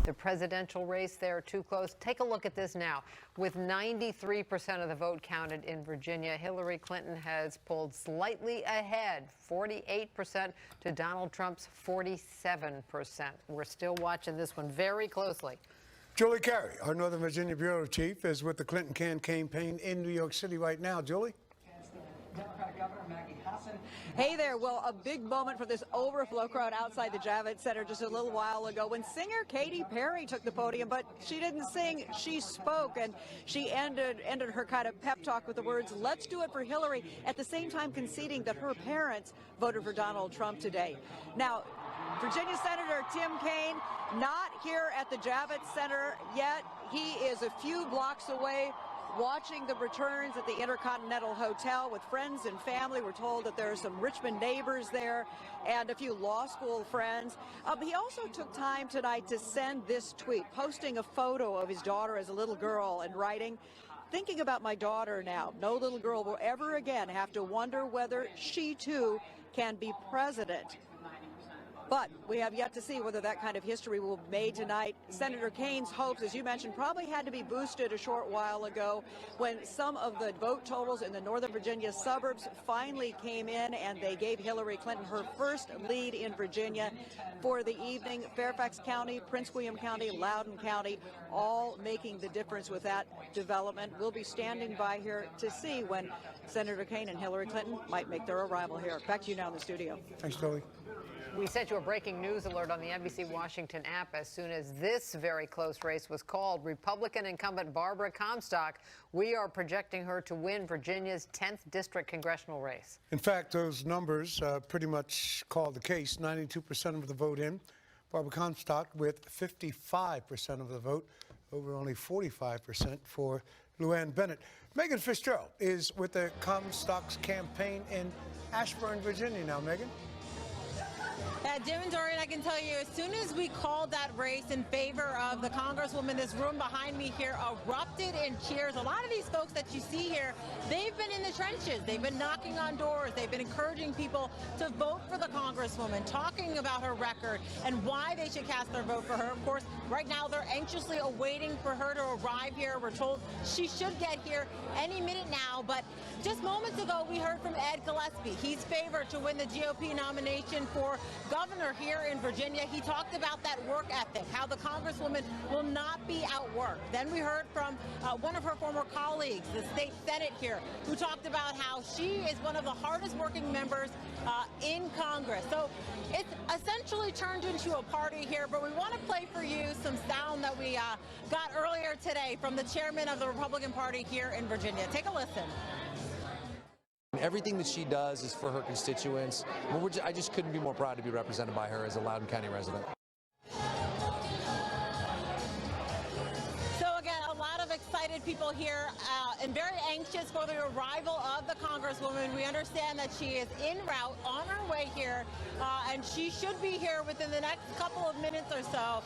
The presidential race there too close. Take a look at this now. With 93% of the vote counted in Virginia, Hillary Clinton has pulled slightly ahead, 48% to Donald Trump's 47%. We're still watching this one very closely. Julie Carey, our Northern Virginia bureau chief, is with the Clinton campaign in New York City right now. Julie? Hey there. Well, a big moment for this overflow crowd outside the Javits Center just a little while ago when singer Katy Perry took the podium, but she didn't sing, she spoke, and she ended her kind of pep talk with the words, "Let's do it for Hillary," at the same time conceding that her parents voted for Donald Trump today. Now, Virginia Senator Tim Kaine not here at the Javits Center yet. He is a few blocks away watching the returns at the Intercontinental Hotel with friends and family. We're told that there are some Richmond neighbors there and a few law school friends. He also took time tonight to send this tweet, posting a photo of his daughter as a little girl and writing, "Thinking about my daughter now. No little girl will ever again have to wonder whether she too can be president." But we have yet to see whether that kind of history will be made tonight. Senator Kaine's hopes, as you mentioned, probably had to be boosted a short while ago when some of the vote totals in the Northern Virginia suburbs finally came in and they gave Hillary Clinton her first lead in Virginia for the evening. Fairfax County, Prince William County, Loudoun County, all making the difference with that development. We'll be standing by here to see when Senator Kaine and Hillary Clinton might make their arrival here. Back to you now in the studio. Thanks, Julie. We sent you a breaking news alert on the NBC Washington app as soon as this very close race was called. Republican incumbent Barbara Comstock, we are projecting her to win Virginia's 10th district congressional race. In fact, those numbers pretty much call the case. 92% of the vote in. Barbara Comstock with 55% of the vote, over only 45% for Luann Bennett. Megan Fitzgerald is with the Comstock's campaign in Ashburn, Virginia now. Megan? Jim and Dorian, I can tell you, as soon as we called that race in favor of the Congresswoman, this room behind me here erupted in cheers. A lot of these folks that you see here, they've been in the trenches. They've been knocking on doors. They've been encouraging people to vote for the Congresswoman, talking about her record and why they should cast their vote for her. Of course, right now they're anxiously awaiting for her to arrive here. We're told she should get here any minute now, but just moments ago we heard from Ed Gillespie. He's favored to win the GOP nomination for governor here in Virginia. He talked about that work ethic, how the Congresswoman will not be outworked. Then we heard from one of her former colleagues, the state Senate here, who talked about how she is one of the hardest working members in Congress. So it's essentially turned into a party here, but we want to play for you some sound that we got earlier today from the chairman of the Republican Party here in Virginia. Take a listen. Everything that she does is for her constituents. I just couldn't be more proud to be represented by her as a Loudoun County resident. So again, a lot of excited people here and very anxious for the arrival of the Congresswoman. We understand that she is en route on her way here, and she should be here within the next couple of minutes or so.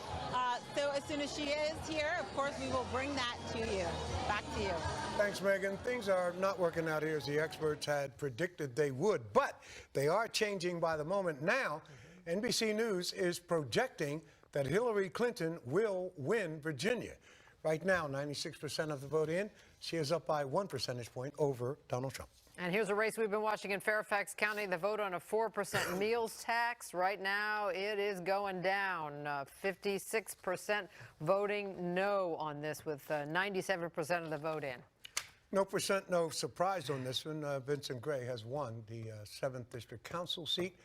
So as soon as she is here, of course, we will bring that to you. Back to you. Thanks, Megan. Things are not working out here as the experts had predicted they would, but they are changing by the moment. Now, NBC News is projecting that Hillary Clinton will win Virginia. Right now, 96% of the vote in. She is up by 1 percentage point over Donald Trump. And here's a race we've been watching in Fairfax County. The vote on a 4% meals tax. Right now, it is going down. 56% voting no on this, with 97% of the vote in. No surprise on this one. Vincent Gray has won the 7th District Council seat,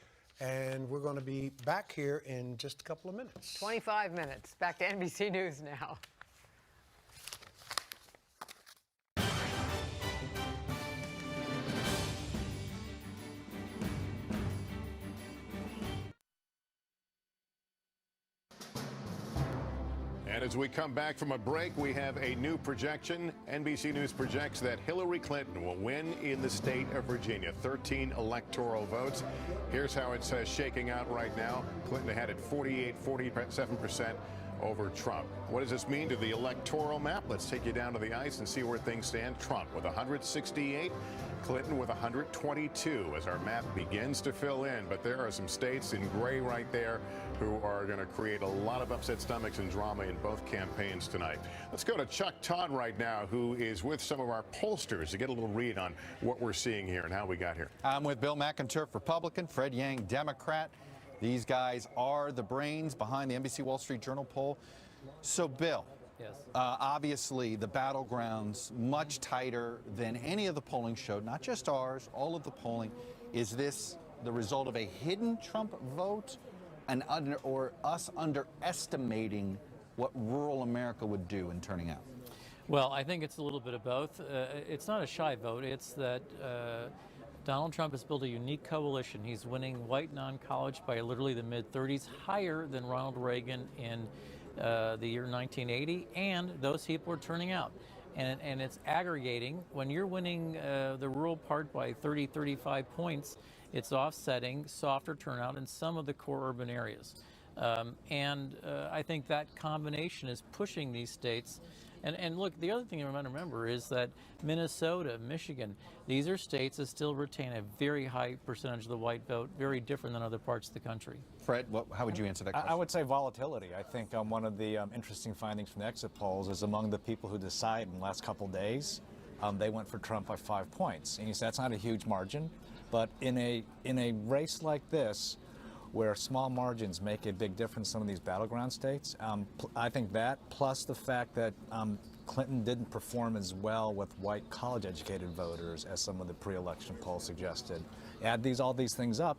and we're going to be back here in just a couple of minutes. 25 minutes. Back to NBC News now. And as we come back from a break, we have a new projection. NBC News projects that Hillary Clinton will win in the state of Virginia. 13 electoral votes. Here's how it's shaking out right now. Clinton ahead at 47%. over Trump. What does this mean to the electoral map? Let's take you down to the ice and see where things stand. Trump with 168, Clinton with 122 as our map begins to fill in. But there are some states in gray right there who are going to create a lot of upset stomachs and drama in both campaigns tonight. Let's go to Chuck Todd right now, who is with some of our pollsters to get a little read on what we're seeing here and how we got here. I'm with Bill McInturff, Republican, Fred Yang, Democrat. These guys are the brains behind the NBC Wall Street Journal poll. So, Bill, yes. Obviously the battlegrounds much tighter than any of the polling showed, not just ours, all of the polling. Is this the result of a hidden Trump vote or us underestimating what rural America would do in turning out? Well, I think it's a little bit of both. It's not a shy vote. It's that Donald Trump has built a unique coalition. He's winning white non-college by literally the mid-30s, higher than Ronald Reagan in the year 1980, and those people are turning out. And it's aggregating. When you're winning the rural part by 30, 35 points, it's offsetting softer turnout in some of the core urban areas. I think that combination is pushing these states. And look, the other thing you want to remember is that Minnesota, Michigan, these are states that still retain a very high percentage of the white vote, very different than other parts of the country. Fred, how would you answer that question? I would say volatility. I think one of the interesting findings from the exit polls is among the people who decide in the last couple days, they went for Trump by 5 points. And you say that's not a huge margin, but in a race like this, where small margins make a big difference in some of these battleground states. I think that, plus the fact that Clinton didn't perform as well with white college-educated voters as some of the pre-election polls suggested. Add all these things up,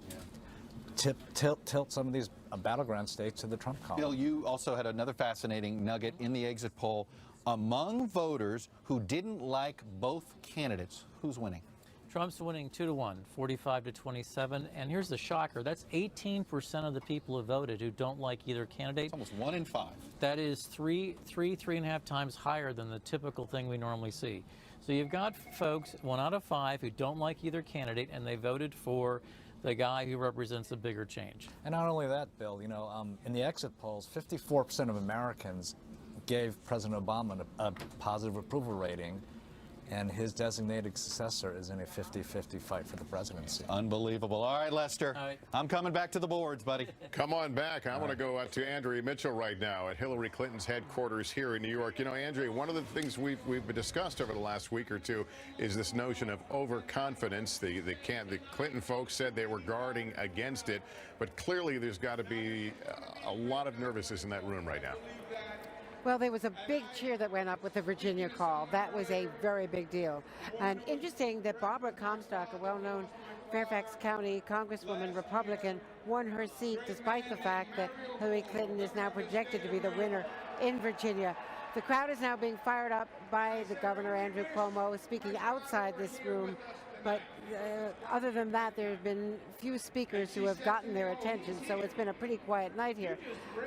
tilt some of these battleground states to the Trump column. Bill, you also had another fascinating nugget in the exit poll. Among voters who didn't like both candidates, who's winning? Trump's winning 2-1, 45-27, and here's the shocker. That's 18% of the people who voted who don't like either candidate. It's almost 1 in 5. That is three and a half times higher than the typical thing we normally see. So you've got folks, 1 out of 5, who don't like either candidate, and they voted for the guy who represents a bigger change. And not only that, Bill, in the exit polls, 54% of Americans gave President Obama a positive approval rating, and his designated successor is in a 50-50 fight for the presidency. Unbelievable. All right, Lester, All right. I'm coming back to the boards, buddy. Come on back. I want to go to Andrea Mitchell right now at Hillary Clinton's headquarters here in New York. You know, Andrea, one of the things we've discussed over the last week or two is this notion of overconfidence. The Clinton folks said they were guarding against it, but clearly there's got to be a lot of nervousness in that room right now. Well, there was a big cheer that went up with the Virginia call. That was a very big deal. And interesting that Barbara Comstock, a well-known Fairfax County Congresswoman, Republican, won her seat despite the fact that Hillary Clinton is now projected to be the winner in Virginia. The crowd is now being fired up by the governor, Andrew Cuomo, speaking outside this room. But other than that, there have been few speakers who have gotten their attention, so it's been a pretty quiet night here.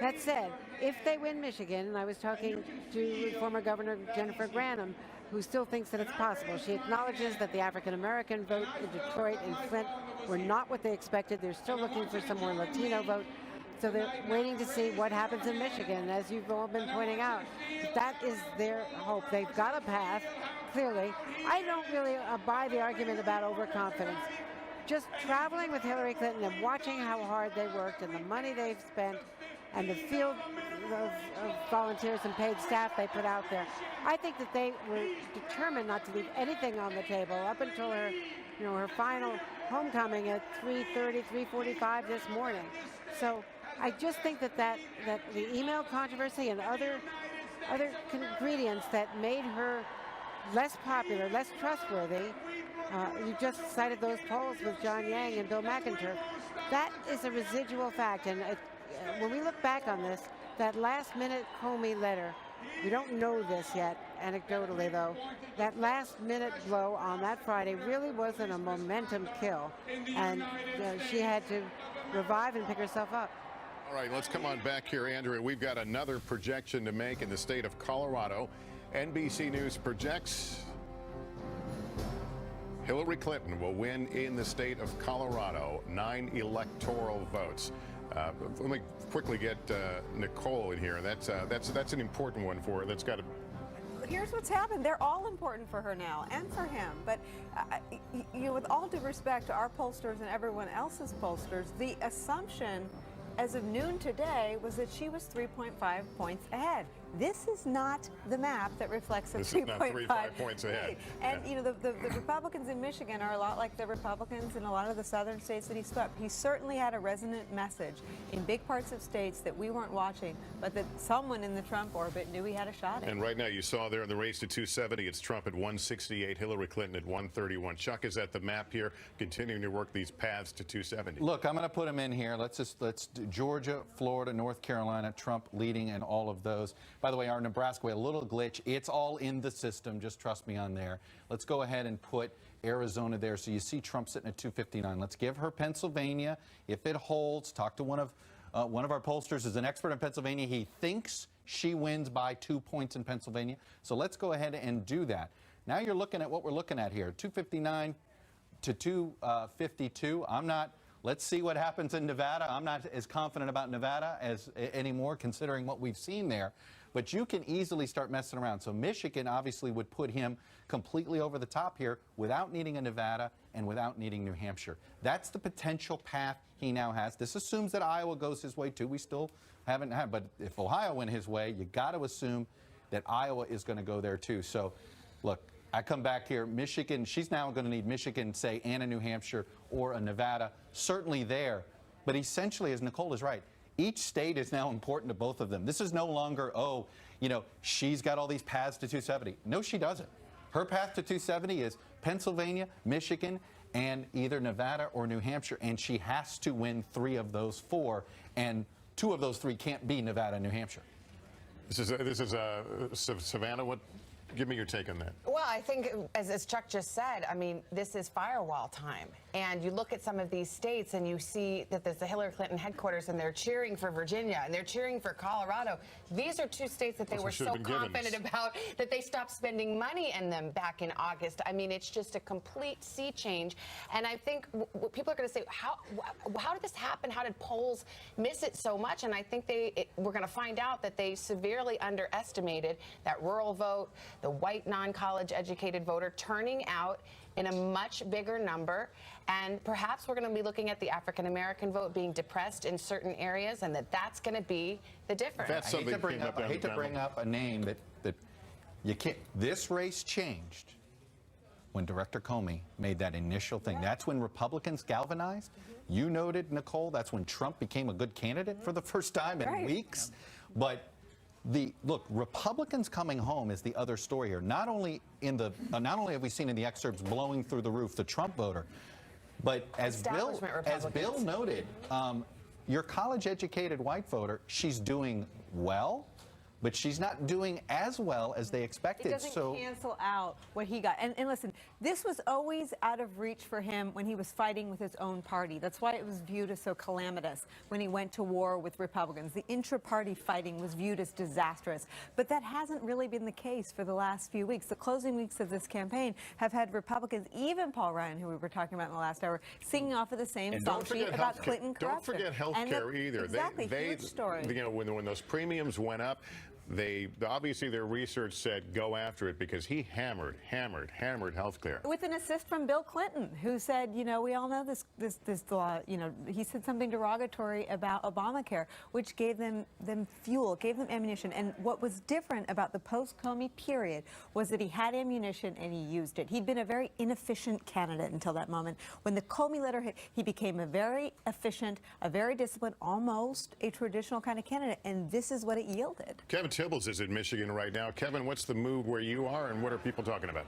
That said, if they win Michigan, and I was talking to former Governor Jennifer Granholm, who still thinks that it's possible. She acknowledges that the African-American vote in Detroit and Flint were not what they expected. They're still looking for some more Latino vote. So they're waiting to see what happens in Michigan, as you've all been pointing out. That is their hope. They've got a path, clearly. I don't really buy the argument about overconfidence. Just traveling with Hillary Clinton and watching how hard they worked and the money they've spent and the field of volunteers and paid staff they put out there, I think that they were determined not to leave anything on the table up until her, her final homecoming at 3:30, 3:45 this morning. So I just think that the email controversy and other ingredients that made her less popular, less trustworthy, you just cited those polls with John Yang and Bill McInturff, that is a residual fact. And when we look back on this, that last-minute Comey letter, we don't know this yet, anecdotally though, that last-minute blow on that Friday really wasn't a momentum kill, and she had to revive and pick herself up. All right, let's come on back here, Andrea. We've got another projection to make in the state of Colorado. NBC News projects Hillary Clinton will win in the state of Colorado, 9 electoral votes. Let me quickly get Nicole in here, and that's an important one for her. That's got to. Here's what's happened. They're all important for her now and for him. But with all due respect to our pollsters and everyone else's pollsters, the assumption as of noon today was that she was 3.5 points ahead. This is not the map that reflects a 3.5 points ahead. And the Republicans in Michigan are a lot like the Republicans in a lot of the southern states that he swept. He certainly had a resonant message in big parts of states that we weren't watching, but that someone in the Trump orbit knew he had a shot at. And right now, you saw there in the race to 270, it's Trump at 168, Hillary Clinton at 131. Chuck is at the map here, continuing to work these paths to 270. Look, I'm going to put them in here. Let's do Georgia, Florida, North Carolina, Trump leading in all of those. By the way, our Nebraska, we had a little glitch. It's all in the system. Just trust me on there. Let's go ahead and put Arizona there. So you see Trump sitting at 259. Let's give her Pennsylvania. If it holds, talk to one of our pollsters who's an expert in Pennsylvania. He thinks she wins by 2 points in Pennsylvania. So let's go ahead and do that. Now you're looking at what we're looking at here, 259 to 252. Let's see what happens in Nevada. I'm not as confident about Nevada as anymore, considering what we've seen there. But you can easily start messing around. So Michigan obviously would put him completely over the top here without needing a Nevada and without needing New Hampshire. That's the potential path he now has. This assumes that Iowa goes his way too. We still haven't had, but if Ohio went his way, you got to assume that Iowa is going to go there too. So look, I come back here, Michigan, she's now going to need Michigan, say, and a New Hampshire or a Nevada, certainly there. But essentially, as Nicole is right, each state is now important to both of them. This is no longer, she's got all these paths to 270. No, she doesn't. Her path to 270 is Pennsylvania, Michigan, and either Nevada or New Hampshire, and she has to win 3 of those 4, and 2 of those 3 can't be Nevada and New Hampshire. This is Savannah. Give me your take on that. Well, I think, as Chuck just said, I mean, this is firewall time. And you look at some of these states and you see that there's the Hillary Clinton headquarters and they're cheering for Virginia and they're cheering for Colorado. These are 2 states that they were so confident about that they stopped spending money in them back in August. I mean, it's just a complete sea change. And I think what people are going to say, how did this happen? How did polls miss it so much? And I think we're going to find out that they severely underestimated that rural vote, the white non-college educated voter turning out in a much bigger number. And perhaps we're going to be looking at the African-American vote being depressed in certain areas, and that's going to be the difference. That's something I hate to bring up a name that you can't. This race changed when Director Comey made that initial thing. Yeah. That's when Republicans galvanized. Mm-hmm. You noted, Nicole, that's when Trump became a good candidate for the first time in weeks. But look, Republicans coming home is the other story here. Not only have we seen in the excerpts blowing through the roof the Trump voter, but as Bill noted, your college-educated white voter, she's doing well, but she's not doing as well as they expected. It doesn't cancel out what he got. And listen, this was always out of reach for him when he was fighting with his own party. That's why it was viewed as so calamitous when he went to war with Republicans. The intra-party fighting was viewed as disastrous. But that hasn't really been the case for the last few weeks. The closing weeks of this campaign have had Republicans, even Paul Ryan, who we were talking about in the last hour, singing off of the same song sheet about Clinton corruption. Don't forget health care either. Exactly, huge story. When those premiums went up, obviously their research said go after it because he hammered health care. With an assist from Bill Clinton, who said, we all know this law, he said something derogatory about Obamacare, which gave them fuel, gave them ammunition. And what was different about the post-Comey period was that he had ammunition and he used it. He'd been a very inefficient candidate until that moment. When the Comey letter hit, he became a very efficient, a very disciplined, almost a traditional kind of candidate. And this is what it yielded. Kevin Tibbles is in Michigan right now. Kevin, what's the move where you are and what are people talking about?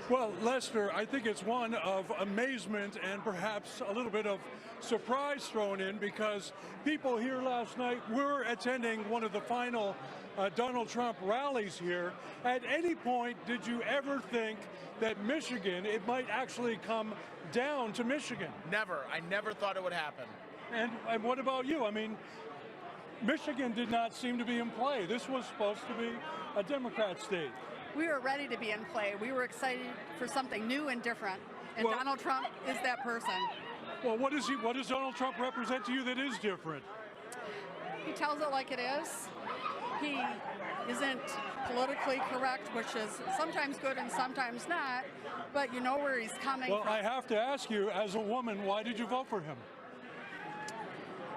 Well, Lester, I think it's one of amazement and perhaps a little bit of surprise thrown in because people here last night were attending one of the final Donald Trump rallies here. At any point, did you ever think that Michigan, it might actually come down to Michigan? Never. I never thought it would happen. And what about you? I mean, Michigan did not seem to be in play. This was supposed to be a Democrat state. We were ready to be in play. We were excited for something new and different. And Donald Trump is that person. Well, what does Donald Trump represent to you that is different? He tells it like it is. He isn't politically correct, which is sometimes good and sometimes not, but you know where he's coming Well, from. I have to ask you, as a woman, why did you vote for him?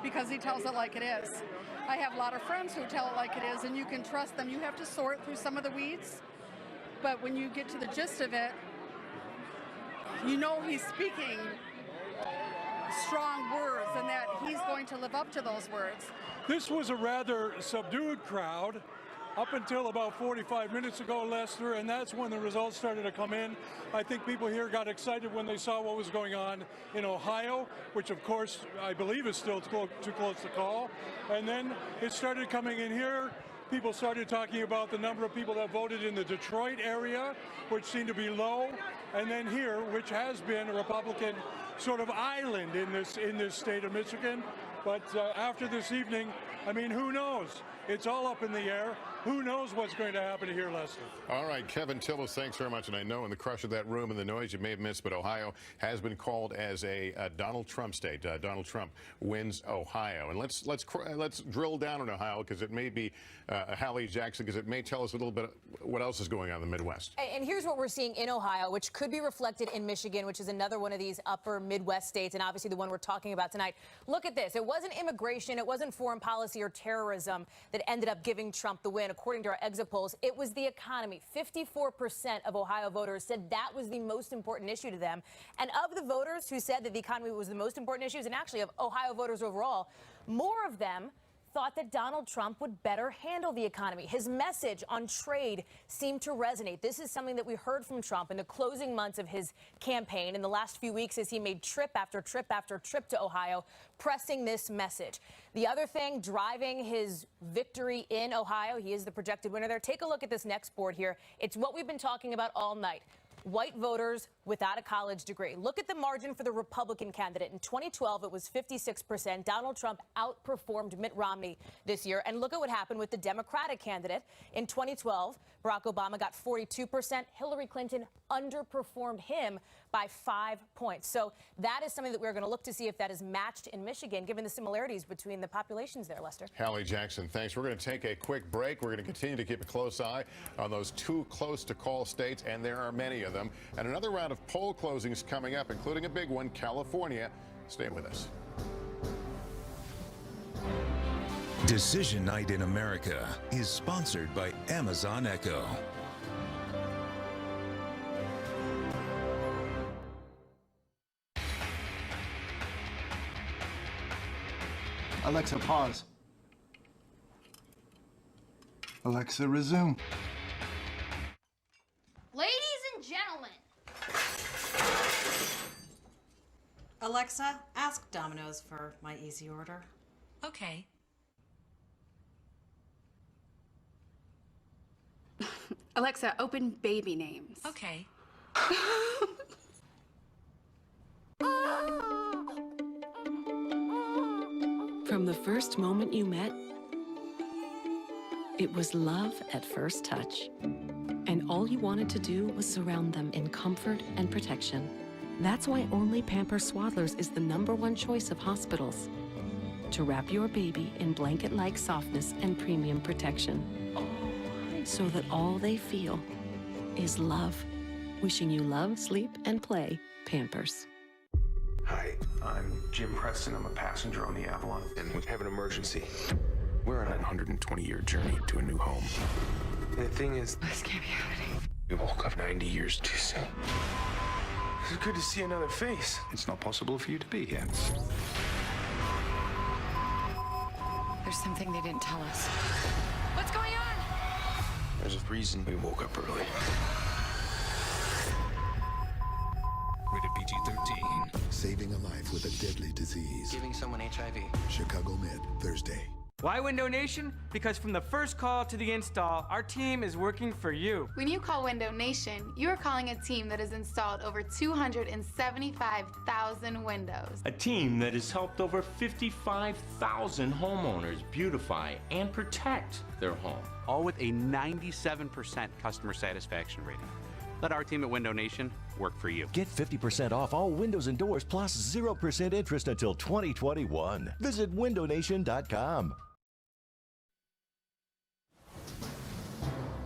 Because he tells it like it is. I have a lot of friends who tell it like it is, and you can trust them. You have to sort through some of the weeds, but when you get to the gist of it, you know he's speaking strong words and that he's going to live up to those words. This was a rather subdued crowd up until about 45 minutes ago, Lester, and that's when the results started to come in. I think people here got excited when they saw what was going on in Ohio, which of course I believe is still too close to call. And then it started coming in here. People started talking about the number of people that voted in the Detroit area, which seemed to be low. And then here, which has been a Republican sort of island in this state of Michigan. But after this evening, I mean, who knows? It's all up in the air. Who knows what's going to happen here, Lester? All right, Kevin Tillis, thanks very much. And I know in the crush of that room and the noise you may have missed, but Ohio has been called as a Donald Trump state. Donald Trump wins Ohio. And let's drill down on Ohio, because it may be Hallie Jackson, because it may tell us a little bit what else is going on in the Midwest. And here's what we're seeing in Ohio, which could be reflected in Michigan, which is another one of these upper Midwest states, and obviously the one we're talking about tonight. Look at this. It wasn't immigration, it wasn't foreign policy or terrorism that ended up giving Trump the win. According to our exit polls, it was the economy. 54% of Ohio voters said that was the most important issue to them. And of the voters who said that the economy was the most important issue, and actually of Ohio voters overall, more of them thought that Donald Trump would better handle the economy. His message on trade seemed to resonate. This is something that we heard from Trump in the closing months of his campaign in the last few weeks as he made trip after trip after trip to Ohio, pressing this message. The other thing driving his victory in Ohio, he is the projected winner there. Take a look at this next board here. It's what we've been talking about all night. White voters without a college degree. Look at the margin for the Republican candidate. In 2012, it was 56%. Donald Trump outperformed Mitt Romney this year. And look at what happened with the Democratic candidate. In 2012, Barack Obama got 42%. Hillary Clinton underperformed him by 5 points. So that is something that we're going to look to see if that is matched in Michigan, given the similarities between the populations there, Lester. Hallie Jackson, thanks. We're going to take a quick break. We're going to continue to keep a close eye on those too close to call states, and there are many of them. And another round of poll closings coming up, including a big one, California. Stay with us. Decision Night in America is sponsored by Amazon Echo. Alexa, pause. Alexa, resume. Ladies and gentlemen. Alexa, ask Domino's for my easy order. Okay. Alexa, open baby names. Okay. From the first moment you met, it was love at first touch. And all you wanted to do was surround them in comfort and protection. That's why only Pampers Swaddlers is the #1 choice of hospitals. To wrap your baby in blanket-like softness and premium protection. So that all they feel is love. Wishing you love, sleep, and play. Pampers. Hi, I'm Jim Preston. I'm a passenger on the Avalon, and we have an emergency. We're on a 120-year journey to a new home. And the thing is, This can't be happening. we woke up 90 years too soon. It's good to see another face. It's not possible for you to be here. There's something they didn't tell us. What's going on? There's a reason we woke up early. Rated PG-13. Saving a life with a deadly disease. Giving someone HIV. Chicago Med, Thursday. Why Window Nation? Because from the first call to the install, our team is working for you. When you call Window Nation, you are calling a team that has installed over 275,000 windows. A team that has helped over 55,000 homeowners beautify and protect their home. All with a 97% customer satisfaction rating. Let our team at Window Nation work for you. Get 50% off all windows and doors plus 0% interest until 2021. Visit windownation.com.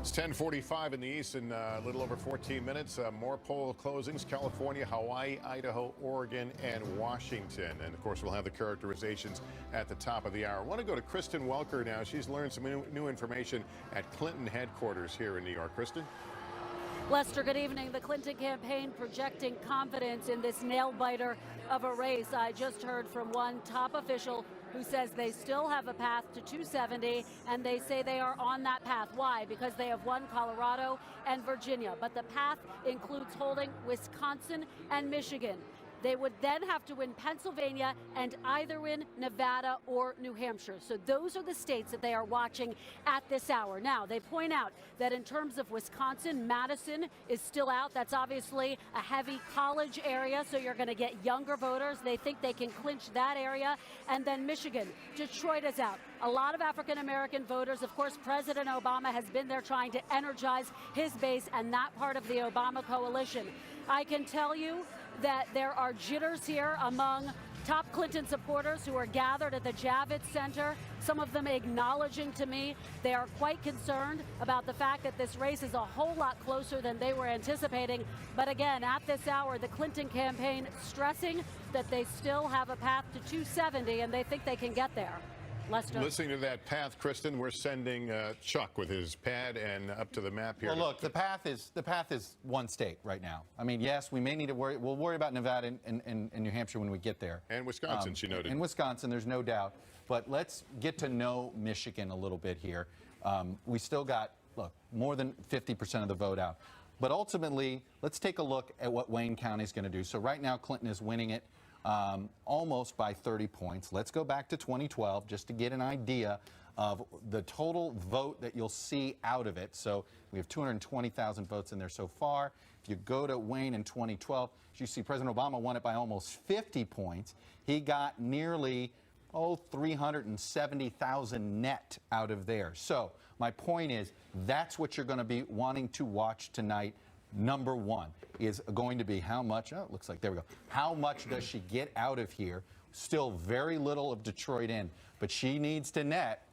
It's 10:45 in the East in a little over 14 minutes. More poll closings: California, Hawaii, Idaho, Oregon, and Washington. And of course, we'll have the characterizations at the top of the hour. I want to go to Kristen Welker now. She's learned some new information at Clinton headquarters here in New York. Kristen? Lester, good evening. The Clinton campaign projecting confidence in this nail-biter of a race. I just heard from one top official who says they still have a path to 270, and they say they are on that path. Why? Because they have won Colorado and Virginia, but the path includes holding Wisconsin and Michigan. They would then have to win Pennsylvania and either win Nevada or New Hampshire. So those are the states that they are watching at this hour. Now, they point out that in terms of Wisconsin, Madison is still out. That's obviously a heavy college area, so you're going to get younger voters. They think they can clinch that area. And then Michigan, Detroit is out. A lot of African-American voters. Of course, President Obama has been there trying to energize his base and that part of the Obama coalition. I can tell you that there are jitters here among top Clinton supporters who are gathered at the Javits Center, some of them acknowledging to me they are quite concerned about the fact that this race is a whole lot closer than they were anticipating. But again, at this hour, the Clinton campaign stressing that they still have a path to 270 and they think they can get there. Lester. Listening to that path, Kristen, we're sending Chuck with his pad and up to the map here. Well, look, the path is one state right now. I mean, yes, we may need to worry. We'll worry about Nevada and New Hampshire when we get there. And Wisconsin, she noted. And Wisconsin, there's no doubt. But let's get to know Michigan a little bit here. We still got, look, more than 50% of the vote out. But ultimately, let's take a look at what Wayne County is going to do. So right now, Clinton is winning it. Almost by 30 points. Let's go back to 2012 just to get an idea of the total vote that you'll see out of it. So we have 220,000 votes in there so far. If you go to Wayne in 2012, as you see, President Obama won it by almost 50 points. He got nearly, 370,000 net out of there. So my point is, that's what you're going to be wanting to watch tonight. Number one is going to be how much, it looks like, there we go. How much does she get out of here? Still very little of Detroit in, but she needs to net,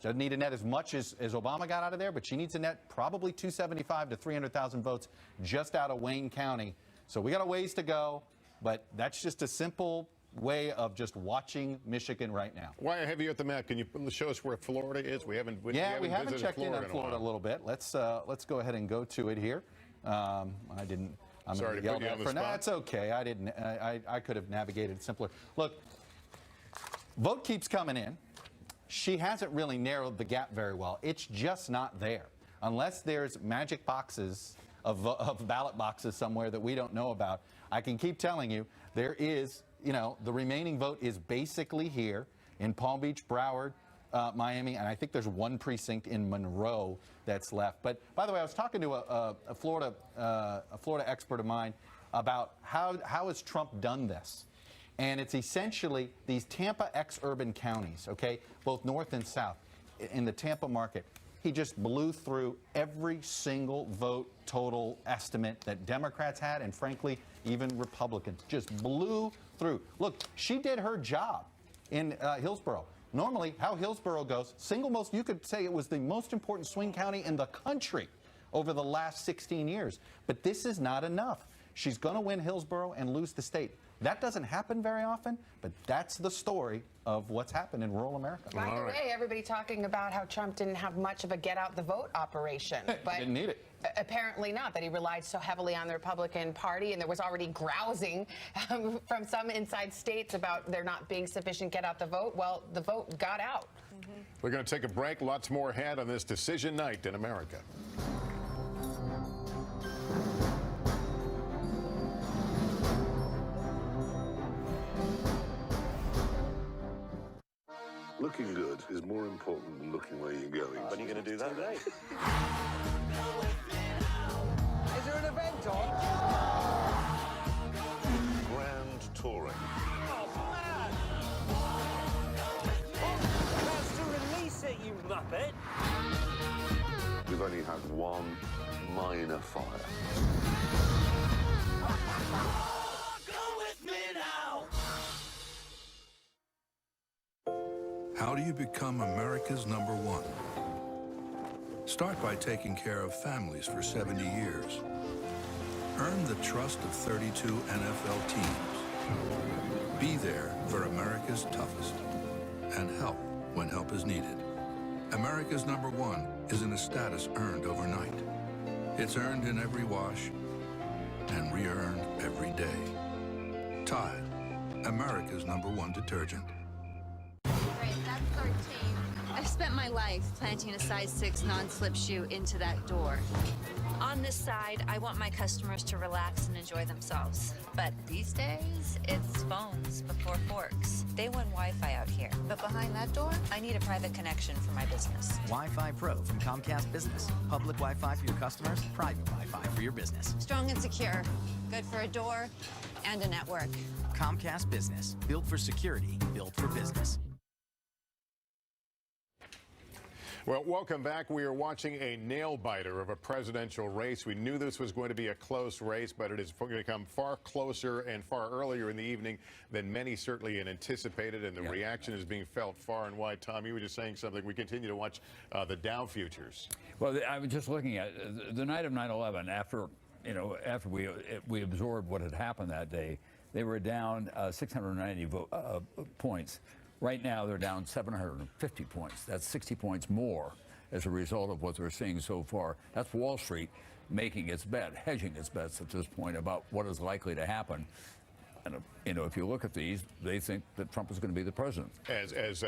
doesn't need to net as much as Obama got out of there, but she needs to net probably 275 to 300,000 votes just out of Wayne County. So we got a ways to go, but that's just a simple way of just watching Michigan right now. Why have you at the map? Can you show us where Florida is? We haven't checked in on Florida a little bit. Let's go ahead and go to it here. I'm sorry to put you on the spot. That's okay. I could have navigated simpler. Look, vote keeps coming in. She hasn't really narrowed the gap very well. It's just not there. Unless there's magic boxes of ballot boxes somewhere that we don't know about. I can keep telling you, there is, the remaining vote is basically here in Palm Beach, Broward, Miami, and I think there's one precinct in Monroe that's left. But by the way, I was talking to a Florida expert of mine about how has Trump done this, and it's essentially these Tampa ex-urban counties, okay, both north and south, in the Tampa market. He just blew through every single vote total estimate that Democrats had, and frankly, even Republicans just blew through. Look, she did her job in Hillsborough. Normally, how Hillsborough goes, you could say it was the most important swing county in the country over the last 16 years. But this is not enough. She's going to win Hillsborough and lose the state. That doesn't happen very often, but that's the story of what's happened in rural America. By the way, everybody talking about how Trump didn't have much of a get-out-the-vote operation. But didn't need it. Apparently not, that he relied so heavily on the Republican Party, and there was already grousing from some inside states about there not being sufficient get-out-the-vote. Well, the vote got out. We're going to take a break. Lots more ahead on this decision night in America. Looking good is more important than looking where you're going. When are you going to do that today? Is there an event on? Grand touring. Oh, man! That's to release it, you muppet! With only had one minor fire. How do you become America's #1? Start by taking care of families for 70 years. Earn the trust of 32 NFL teams. Be there for America's toughest. And help when help is needed. America's #1 isn't a status earned overnight. It's earned in every wash and re-earned every day. Tide, America's #1 detergent. Great, that's 13. I've spent my life planting a size 6 non-slip shoe into that door. On this side, I want my customers to relax and enjoy themselves. But these days, it's phones before forks. They want Wi-Fi out here. But behind that door, I need a private connection for my business. Wi-Fi Pro from Comcast Business. Public Wi-Fi for your customers, private Wi-Fi for your business. Strong and secure. Good for a door and a network. Comcast Business. Built for security, built for business. Well, welcome back. We are watching a nail-biter of a presidential race. We knew this was going to be a close race, but it has become far closer and far earlier in the evening than many certainly had anticipated, and the reaction is being felt far and wide. Tom, you were just saying something. We continue to watch the Dow futures. Well, I was just looking at the night of 9/11, after we absorbed what had happened that day, they were down 690 points. Right now, they're down 750 points. That's 60 points more as a result of what they're seeing so far. That's Wall Street making its bet, hedging its bets at this point about what is likely to happen. And, if you look at these, they think that Trump is going to be the president. As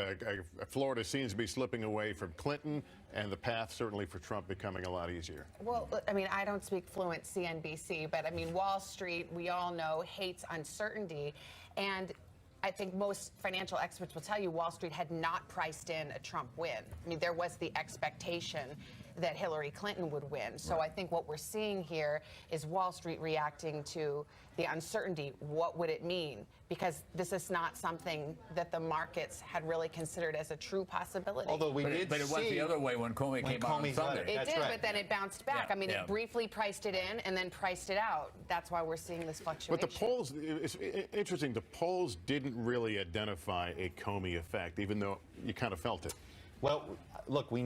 Florida seems to be slipping away from Clinton, and the path certainly for Trump becoming a lot easier. Well, I mean, I don't speak fluent CNBC, but I mean, Wall Street, we all know, hates uncertainty. And I think most financial experts will tell you Wall Street had not priced in a Trump win. I mean, there was the expectation that Hillary Clinton would win. So I think what we're seeing here is Wall Street reacting to the uncertainty. What would it mean? Because this is not something that the markets had really considered as a true possibility. Although but it went the other way when Comey came out on Sunday. It did, but then it bounced back. I mean, it briefly priced it in and then priced it out. That's why we're seeing this fluctuation. But the polls, it's interesting, the polls didn't really identify a Comey effect, even though you kind of felt it. Well, look, we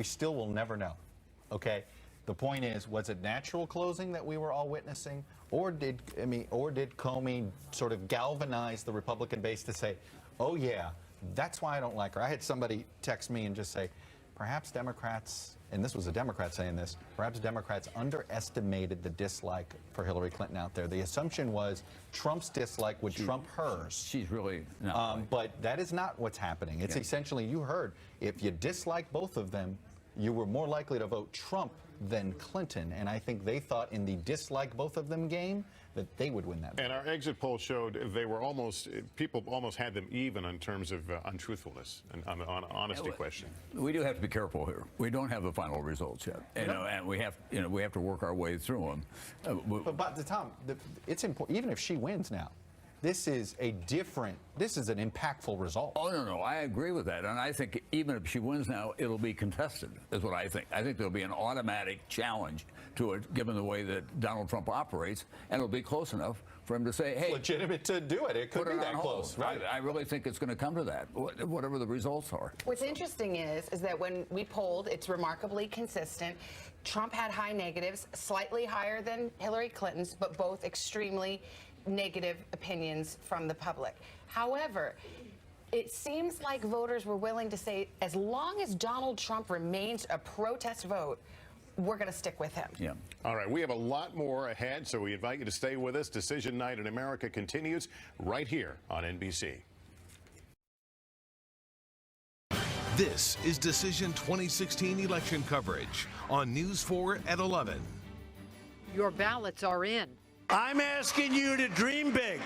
still will never know, okay? The point is, was it natural closing that we were all witnessing, or did Comey sort of galvanize the Republican base to say, oh yeah, that's why I don't like her? I had somebody text me and just say, perhaps Democrats, and this was a Democrat saying this, perhaps Democrats underestimated the dislike for Hillary Clinton out there. The assumption was Trump's dislike would trump hers. She's really not. But that is not what's happening. It's essentially, you heard, if you dislike both of them, you were more likely to vote Trump than Clinton. And I think they thought in the dislike both of them game that they would win that. And our exit poll showed they were people almost had them even in terms of untruthfulness and on honesty question. We do have to be careful here. We don't have the final results yet, and we have to work our way through them. But Tom, it's important. Even if she wins now, this is an impactful result. Oh, no, I agree with that. And I think even if she wins now, it'll be contested, is what I think. I think there'll be an automatic challenge to it, given the way that Donald Trump operates, and it'll be close enough for him to say, hey. It's legitimate to do it. It could be that close, right? I really think it's going to come to that, whatever the results are. What's interesting is that when we polled, it's remarkably consistent. Trump had high negatives, slightly higher than Hillary Clinton's, but both extremely negative opinions from the public. However, it seems like voters were willing to say, as long as Donald Trump remains a protest vote, we're going to stick with him. Yeah. All right, we have a lot more ahead, so we invite you to stay with us. Decision Night in America continues right here on NBC. This is Decision 2016 election coverage on News 4 at 11. Your ballots are in. I'm asking you to dream big.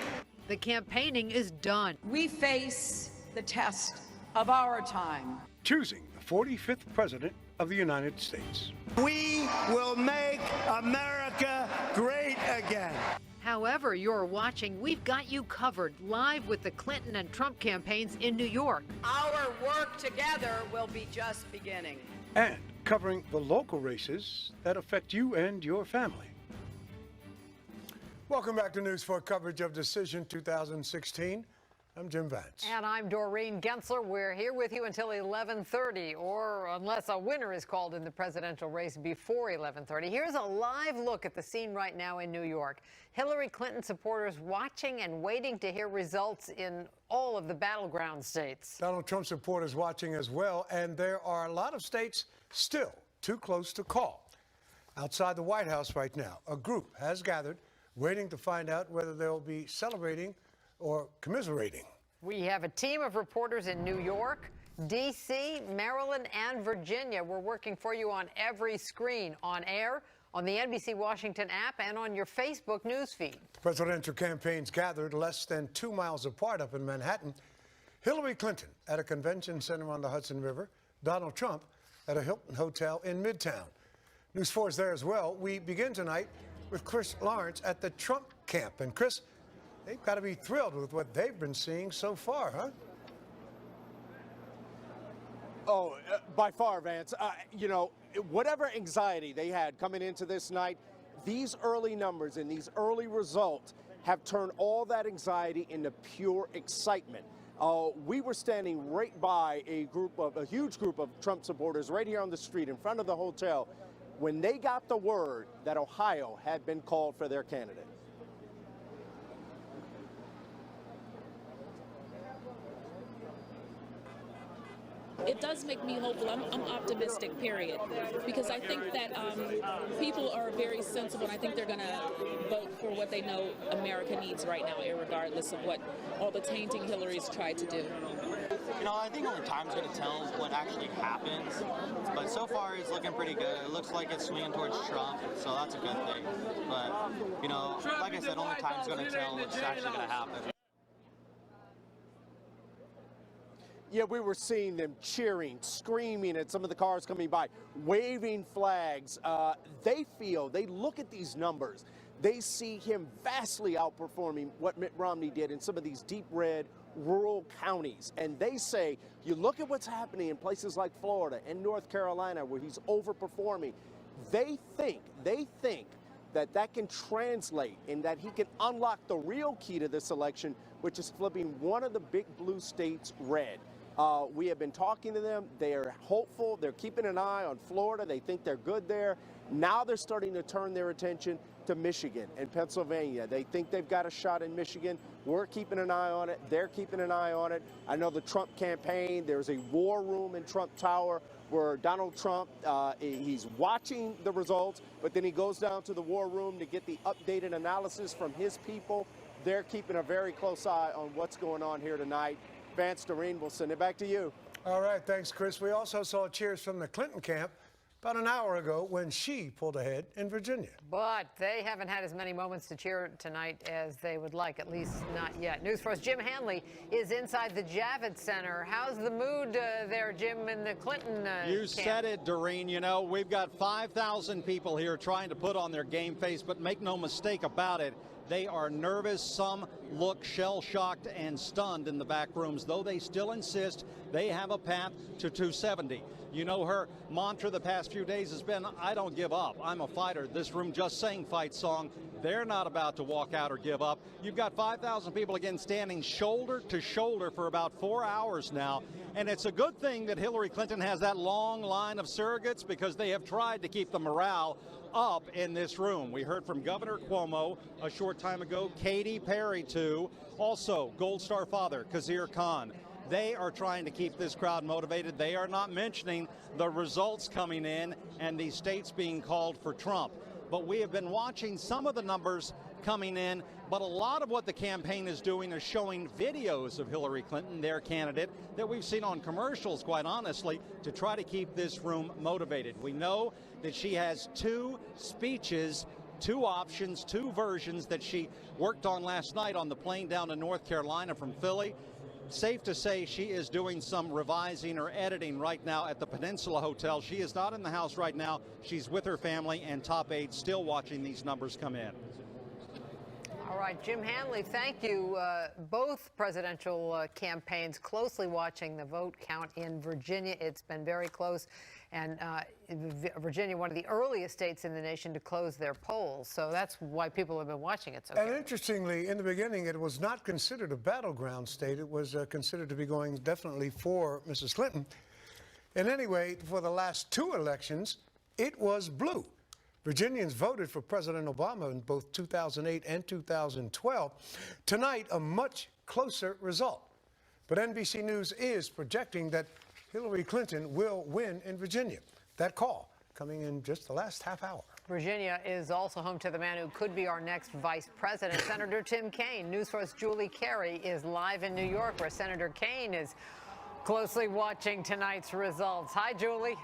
The campaigning is done. We face the test of our time. Choosing the 45th president of the United States. We will make America great again. However you're watching, we've got you covered live with the Clinton and Trump campaigns in New York. Our work together will be just beginning. And covering the local races that affect you and your family. Welcome back to News 4 coverage of Decision 2016. I'm Jim Vance. And I'm Doreen Gensler. We're here with you until 11:30, or unless a winner is called in the presidential race before 11:30. Here's a live look at the scene right now in New York. Hillary Clinton supporters watching and waiting to hear results in all of the battleground states. Donald Trump supporters watching as well, and there are a lot of states still too close to call. Outside the White House right now, a group has gathered, waiting to find out whether they'll be celebrating or commiserating. We have a team of reporters in New York, D.C., Maryland, and Virginia. We're working for you on every screen, on air, on the NBC Washington app, and on your Facebook newsfeed. Presidential campaigns gathered less than 2 miles apart up in Manhattan. Hillary Clinton at a convention center on the Hudson River, Donald Trump at a Hilton hotel in Midtown. News 4 is there as well. We begin tonight with Chris Lawrence at the Trump camp. And Chris, they've got to be thrilled with what they've been seeing so far, huh? Oh, by far, Vance. You know, whatever anxiety they had coming into this night, these early numbers and these early results have turned all that anxiety into pure excitement. We were standing right by a huge group of Trump supporters right here on the street in front of the hotel when they got the word that Ohio had been called for their candidate. It does make me hopeful. I'm optimistic, period, because I think that people are very sensible, and I think they're going to vote for what they know America needs right now, regardless of what all the tainting Hillary's tried to do. You know, I think only time's going to tell what actually happens, but so far it's looking pretty good. It looks like it's swinging towards Trump, so that's a good thing. But, you know, like I said, only time's going to tell what's actually going to happen. Yeah, we were seeing them cheering, screaming at some of the cars coming by, waving flags. They look at these numbers. They see him vastly outperforming what Mitt Romney did in some of these deep red rural counties. And they say, you look at what's happening in places like Florida and North Carolina where he's overperforming. They think that can translate and that he can unlock the real key to this election, which is flipping one of the big blue states red. We have been talking to them. They are hopeful. They're keeping an eye on Florida. They think they're good there. Now they're starting to turn their attention to Michigan and Pennsylvania. They think they've got a shot in Michigan. We're keeping an eye on it. They're keeping an eye on it. I know the Trump campaign, there's a war room in Trump Tower where Donald Trump, he's watching the results, but then he goes down to the war room to get the updated analysis from his people. They're keeping a very close eye on what's going on here tonight. Vance, Doreen, we'll send it back to you. All right, thanks, Chris. We also saw cheers from the Clinton camp about an hour ago when she pulled ahead in Virginia. But they haven't had as many moments to cheer tonight as they would like, at least not yet. News for us, Jim Hanley is inside the Javits Center. How's the mood there, Jim, in the Clinton You camp? said it, Doreen. You know, we've got 5,000 people here trying to put on their game face, but make no mistake about it, they are nervous. Some look shell-shocked and stunned in the back rooms, though they still insist they have a path to 270. You know, her mantra the past few days has been, I don't give up. I'm a fighter. This room just sang fight song. They're not about to walk out or give up. You've got 5,000 people again standing shoulder to shoulder for about 4 hours now. And it's a good thing that Hillary Clinton has that long line of surrogates because they have tried to keep the morale up in this room. We heard from Governor Cuomo a short time ago, Katy Perry too, also Gold Star father Khizr Khan. They are trying to keep this crowd motivated. They are not mentioning the results coming in and the states being called for Trump. But we have been watching some of the numbers coming in, but a lot of what the campaign is doing is showing videos of Hillary Clinton, their candidate, that we've seen on commercials, quite honestly, to try to keep this room motivated. We know that she has 2 speeches, 2 options, 2 versions that she worked on last night on the plane down to North Carolina from Philly. Safe to say she is doing some revising or editing right now at the Peninsula Hotel. She is not in the house right now. She's with her family and top aides still watching these numbers come in. All right, Jim Hanley, thank you. Both presidential campaigns closely watching the vote count in Virginia. It's been very close. And Virginia, one of the earliest states in the nation to close their polls. So that's why people have been watching it so And carefully. interestingly, in the beginning, it was not considered a battleground state. It was considered to be going definitely for Mrs. Clinton. And anyway, for the last two elections, it was blue. Virginians voted for President Obama in both 2008 and 2012. Tonight, a much closer result. But NBC News is projecting that Hillary Clinton will win in Virginia. That call coming in just the last half hour. Virginia is also home to the man who could be our next vice president, Senator Tim Kaine. News Force Julie Carey is live in New York, where Senator Kaine is closely watching tonight's results. Hi, Julie.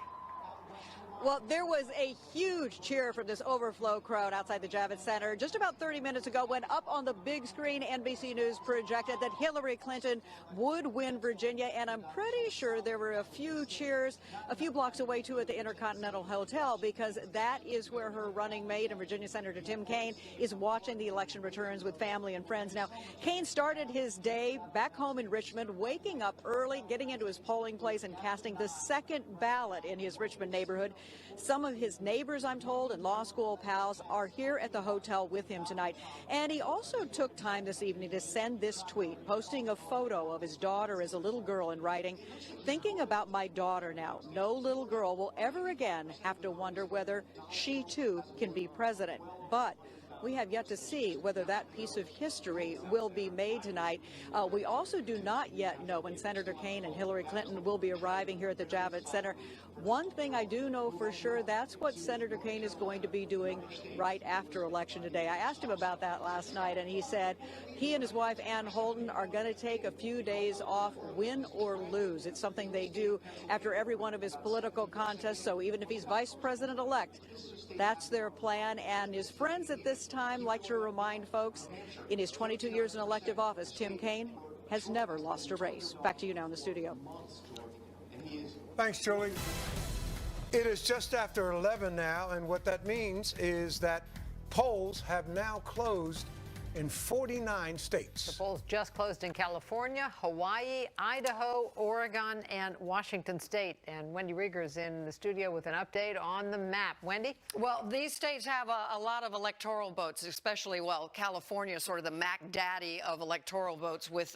Well, there was a huge cheer from this overflow crowd outside the Javits Center just about 30 minutes ago when up on the big screen, NBC News projected that Hillary Clinton would win Virginia. And I'm pretty sure there were a few cheers a few blocks away, too, at the Intercontinental Hotel, because that is where her running mate and Virginia Senator Tim Kaine is watching the election returns with family and friends. Now, Kaine started his day back home in Richmond, waking up early, getting into his polling place and casting the second ballot in his Richmond neighborhood. Some of his neighbors, I'm told, and law school pals are here at the hotel with him tonight. And he also took time this evening to send this tweet, posting a photo of his daughter as a little girl and writing, "Thinking about my daughter now. No little girl will ever again have to wonder whether she too can be president." But we have yet to see whether that piece of history will be made tonight. We also do not yet know when Senator Kaine and Hillary Clinton will be arriving here at the Javits Center. One thing I do know for sure, that's what Senator Kaine is going to be doing right after Election Day. I asked him about that last night, and he said he and his wife, Ann Holden, are going to take a few days off, win or lose. It's something they do after every one of his political contests, so even if he's vice president-elect, that's their plan. And his friends at this time like to remind folks, in his 22 years in elective office, Tim Kaine has never lost a race. Back to you now in the studio. Thanks, Julie. It is just after 11 now, and what that means is that polls have now closed in 49 states. The polls just closed in California, Hawaii, Idaho, Oregon, and Washington State. And Wendy Rieger's in the studio with an update on the map. Wendy? Well, these states have a lot of electoral votes, especially, well, California is sort of the Mac Daddy of electoral votes with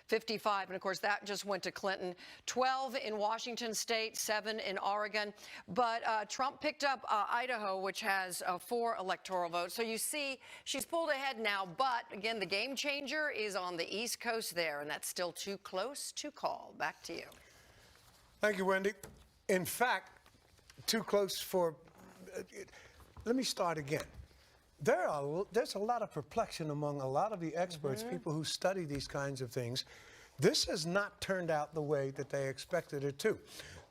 55. And, of course, that just went to Clinton. 12 in Washington State, 7 in Oregon. But Trump picked up Idaho, which has 4 electoral votes. So you see she's pulled ahead now. But, again, the game changer is on the East Coast there, and that's still too close to call. Back to you. Thank you, Wendy. In fact, too close for... let me start again. There's a lot of perplexion among a lot of the experts, people who study these kinds of things. This has not turned out the way that they expected it to.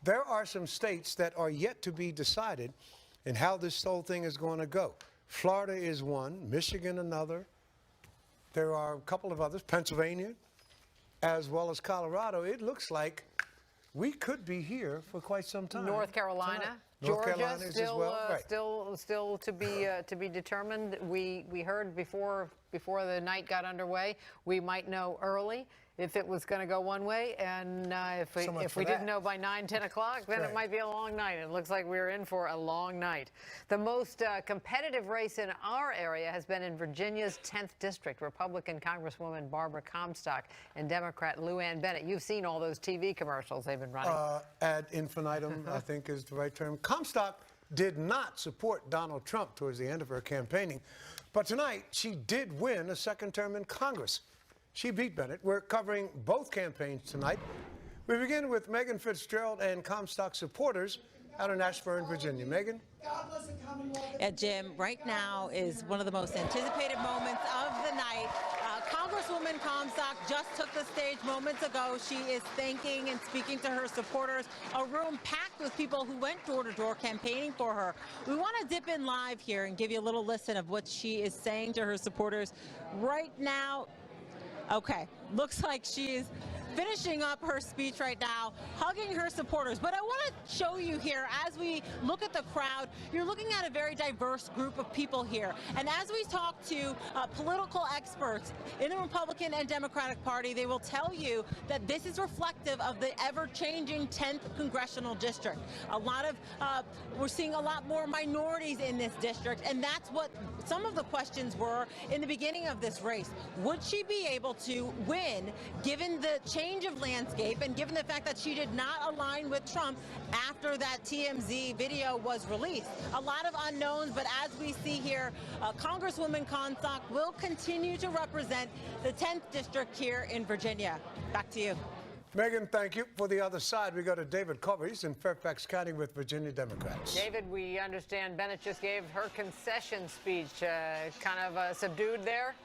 There are some states that are yet to be decided in how this whole thing is going to go. Florida is one, Michigan another. There are a couple of others, Pennsylvania, as well as Colorado. It looks like we could be here for quite some time. North Carolina, Georgia, still to be determined. We heard before the night got underway, we might know early if it was going to go one way, and if we didn't know by 9, 10 o'clock, then it might be a long night. It looks like we're in for a long night. The most competitive race in our area has been in Virginia's 10th district. Republican Congresswoman Barbara Comstock and Democrat Lou Ann Bennett. You've seen all those TV commercials they've been running. Ad infinitum, I think is the right term. Comstock did not support Donald Trump towards the end of her campaigning, but tonight she did win a second term in Congress. She beat Bennett. We're covering both campaigns tonight. We begin with Megan Fitzgerald and Comstock supporters out in Ashburn, Virginia. Megan? Jim, right now is one of the most anticipated moments of the night. Congresswoman Comstock just took the stage moments ago. She is thanking and speaking to her supporters. A room packed with people who went door to door campaigning for her. We want to dip in live here and give you a little listen of what she is saying to her supporters right now. Okay, looks like she's finishing up her speech right now, hugging her supporters. But I want to show you here, as we look at the crowd, you're looking at a very diverse group of people here. And as we talk to political experts in the Republican and Democratic Party, they will tell you that this is reflective of the ever-changing 10th congressional district. We're seeing a lot more minorities in this district, and that's what some of the questions were in the beginning of this race. Would she be able to win, given the change of landscape and given the fact that she did not align with Trump after that TMZ video was released? A lot of unknowns, but as we see here, Congresswoman Comstock will continue to represent the 10th district here in Virginia. Back to you. Megan, thank you. For the other side, we go to David Culver. He's in Fairfax County with Virginia Democrats. David, we understand Bennett just gave her concession speech, kind of subdued there.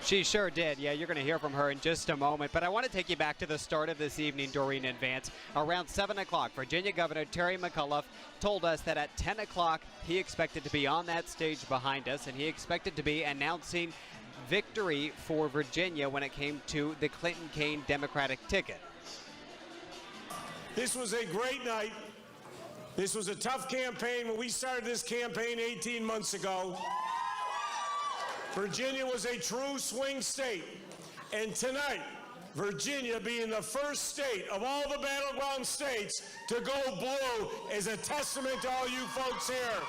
She sure did. Yeah, you're going to hear from her in just a moment. But I want to take you back to the start of this evening, Doreen and Vance. Around 7 o'clock, Virginia Governor Terry McAuliffe told us that at 10 o'clock, he expected to be on that stage behind us, and he expected to be announcing victory for Virginia when it came to the Clinton-Kaine Democratic ticket. This was a great night. This was a tough campaign. When we started this campaign 18 months ago, Virginia was a true swing state. And tonight, Virginia being the first state of all the battleground states to go blue is a testament to all you folks here.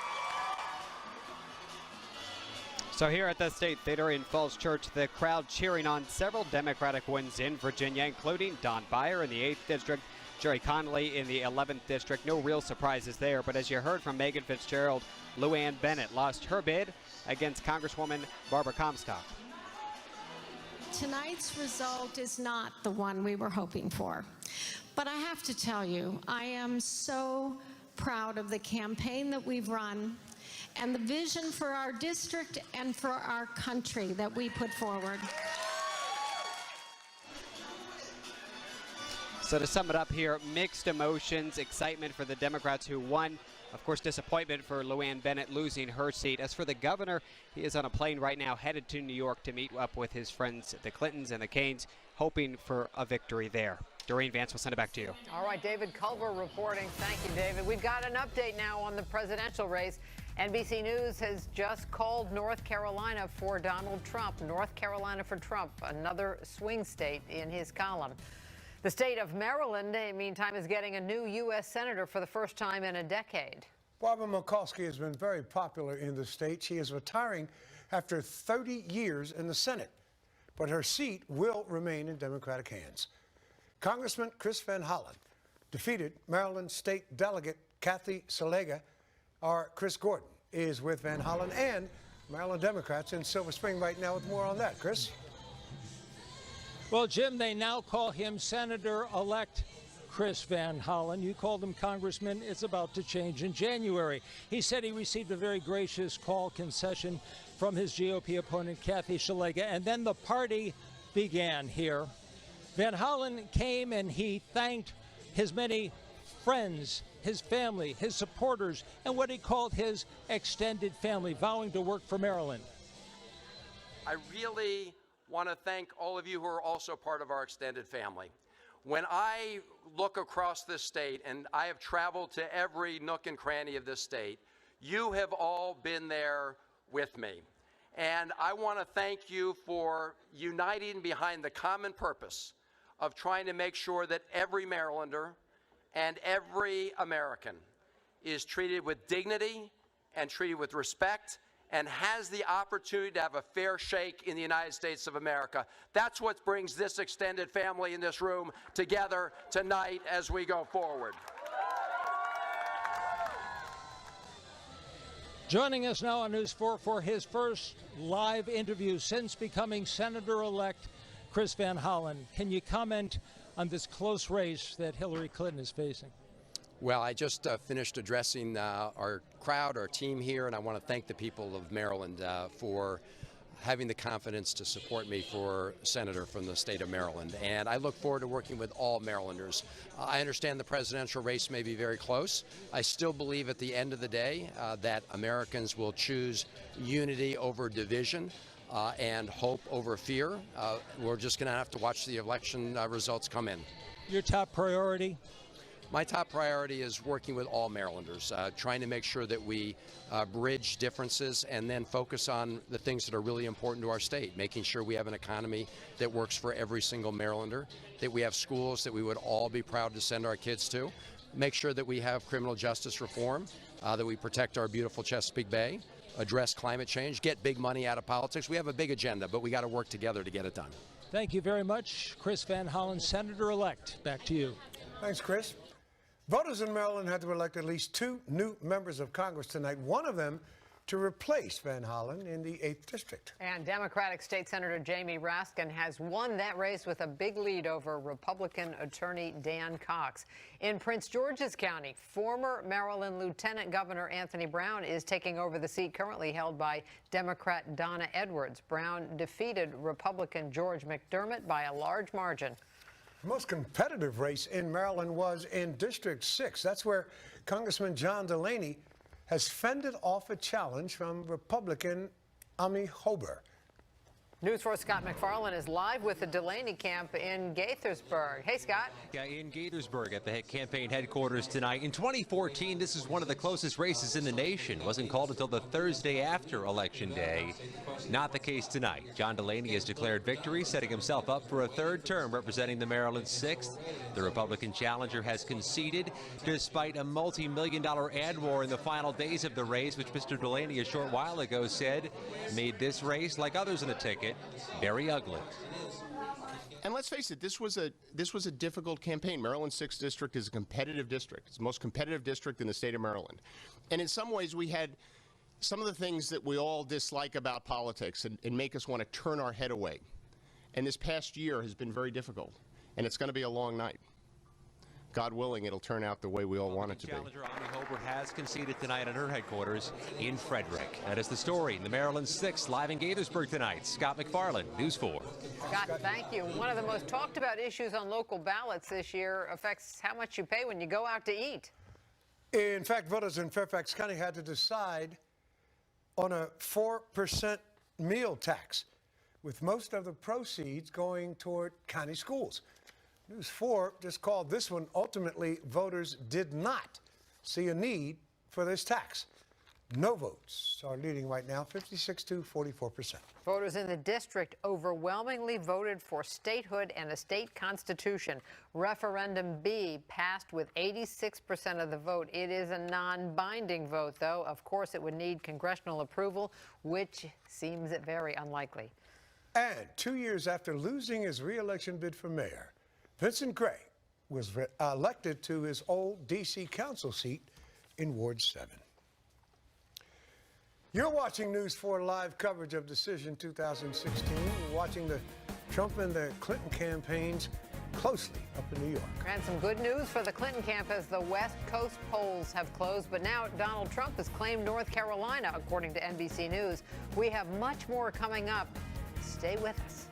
So here at the State Theater in Falls Church, the crowd cheering on several Democratic wins in Virginia, including Don Beyer in the 8th District, Jerry Connolly in the 11th District. No real surprises there, but as you heard from Megan Fitzgerald, Lou Ann Bennett lost her bid against Congresswoman Barbara Comstock. Tonight's result is not the one we were hoping for. But I have to tell you, I am so proud of the campaign that we've run and the vision for our district and for our country that we put forward. So to sum it up here, mixed emotions, excitement for the Democrats who won. Of course, disappointment for Lou Ann Bennett losing her seat. As for the governor, he is on a plane right now headed to New York to meet up with his friends, the Clintons and the Kaines, hoping for a victory there. Doreen, Vance, we'll send it back to you. All right, David Culver reporting. Thank you, David. We've got an update now on the presidential race. NBC News has just called North Carolina for Donald Trump. North Carolina for Trump, another swing state in his column. The state of Maryland, meantime, is getting a new U.S. senator for the first time in a decade. Barbara Mikulski has been very popular in the state. She is retiring after 30 years in the Senate, but her seat will remain in Democratic hands. Congressman Chris Van Hollen defeated Maryland State Delegate Kathy Salega. Our Chris Gordon is with Van Hollen and Maryland Democrats in Silver Spring right now with more on that. Chris? Well, Jim, they now call him Senator-elect Chris Van Hollen. You called him Congressman. It's about to change in January. He said he received a very gracious call concession from his GOP opponent, Kathy Salega, and then the party began here. Van Hollen came and he thanked his many friends, his family, his supporters, and what he called his extended family, vowing to work for Maryland. I really want to thank all of you who are also part of our extended family. When I look across this state, and I have traveled to every nook and cranny of this state, you have all been there with me. And I want to thank you for uniting behind the common purpose of trying to make sure that every Marylander and every American is treated with dignity and treated with respect and has the opportunity to have a fair shake in the United States of America. That's what brings this extended family in this room together tonight as we go forward. Joining us now on News 4 for his first live interview since becoming Senator-elect Chris Van Hollen. Can you comment on this close race that Hillary Clinton is facing? Well, I just finished addressing our crowd, our team here, and I want to thank the people of Maryland for having the confidence to support me for senator from the state of Maryland. And I look forward to working with all Marylanders. I understand the presidential race may be very close. I still believe at the end of the day that Americans will choose unity over division. and hope over fear. We're just going to have to watch the election results come in. Your top priority? My top priority is working with all Marylanders, trying to make sure that we bridge differences and then focus on the things that are really important to our state, making sure we have an economy that works for every single Marylander, that we have schools that we would all be proud to send our kids to, make sure that we have criminal justice reform, that we protect our beautiful Chesapeake Bay, address climate change, get big money out of politics. We have a big agenda, but we got to work together to get it done. Thank you very much, Chris Van Hollen, Senator-elect. Back to you. Thanks, Chris. Voters in Maryland had to elect at least 2 new members of Congress tonight, one of them to replace Van Hollen in the 8th District. And Democratic State Senator Jamie Raskin has won that race with a big lead over Republican Attorney Dan Cox. In Prince George's County, former Maryland Lieutenant Governor Anthony Brown is taking over the seat currently held by Democrat Donna Edwards. Brown defeated Republican George McDermott by a large margin. The most competitive race in Maryland was in District 6. That's where Congressman John Delaney has fended off a challenge from Republican Amityville. News 4's Scott McFarland is live with the Delaney camp in Gaithersburg. Hey, Scott. Yeah, in Gaithersburg at the campaign headquarters tonight. In 2014, this is one of the closest races in the nation. Wasn't called until the Thursday after Election Day. Not the case tonight. John Delaney has declared victory, setting himself up for a 3rd term representing the Maryland 6th. The Republican challenger has conceded despite a multi-million-dollar ad war in the final days of the race, which Mr. Delaney a short while ago said made this race, like others in the ticket, very ugly. And let's face it, this was a difficult campaign. Maryland's 6th district is a competitive district. It's the most competitive district in the state of Maryland. And in some ways, we had some of the things that we all dislike about politics and make us want to turn our head away. And this past year has been very difficult. And it's going to be a long night. God willing, it'll turn out the way we all want it to be. Challenger Amityville has conceded tonight at her headquarters in Frederick. That is the story in the Maryland 6th, live in Gaithersburg tonight. Scott McFarland, News 4. Scott, thank you. One of the most talked about issues on local ballots this year affects how much you pay when you go out to eat. In fact, voters in Fairfax County had to decide on a 4% meal tax, with most of the proceeds going toward county schools. News 4 just called this one. Ultimately, voters did not see a need for this tax. No votes are leading right now, 56 to 44%. Voters in the district overwhelmingly voted for statehood and a state constitution. Referendum B passed with 86% of the vote. It is a non-binding vote, though. Of course, it would need congressional approval, which seems very unlikely. And 2 years after losing his re-election bid for mayor, Vincent Gray was elected to his old D.C. council seat in Ward 7. You're watching News 4 live coverage of Decision 2016. You're watching the Trump and the Clinton campaigns closely up in New York. And some good news for the Clinton camp as the West Coast polls have closed. But now Donald Trump has claimed North Carolina, according to NBC News. We have much more coming up. Stay with us.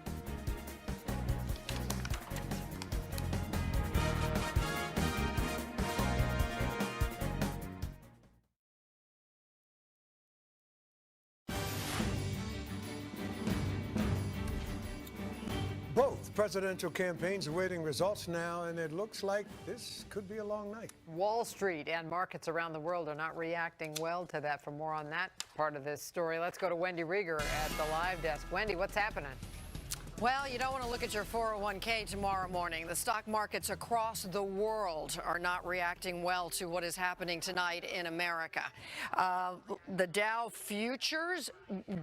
Both presidential campaigns awaiting results now, and it looks like this could be a long night. Wall Street and markets around the world are not reacting well to that. For more on that part of this story, let's go to Wendy Rieger at the live desk. Wendy, what's happening? Well, you don't want to look at your 401k tomorrow morning. The stock markets across the world are not reacting well to what is happening tonight in America. The Dow futures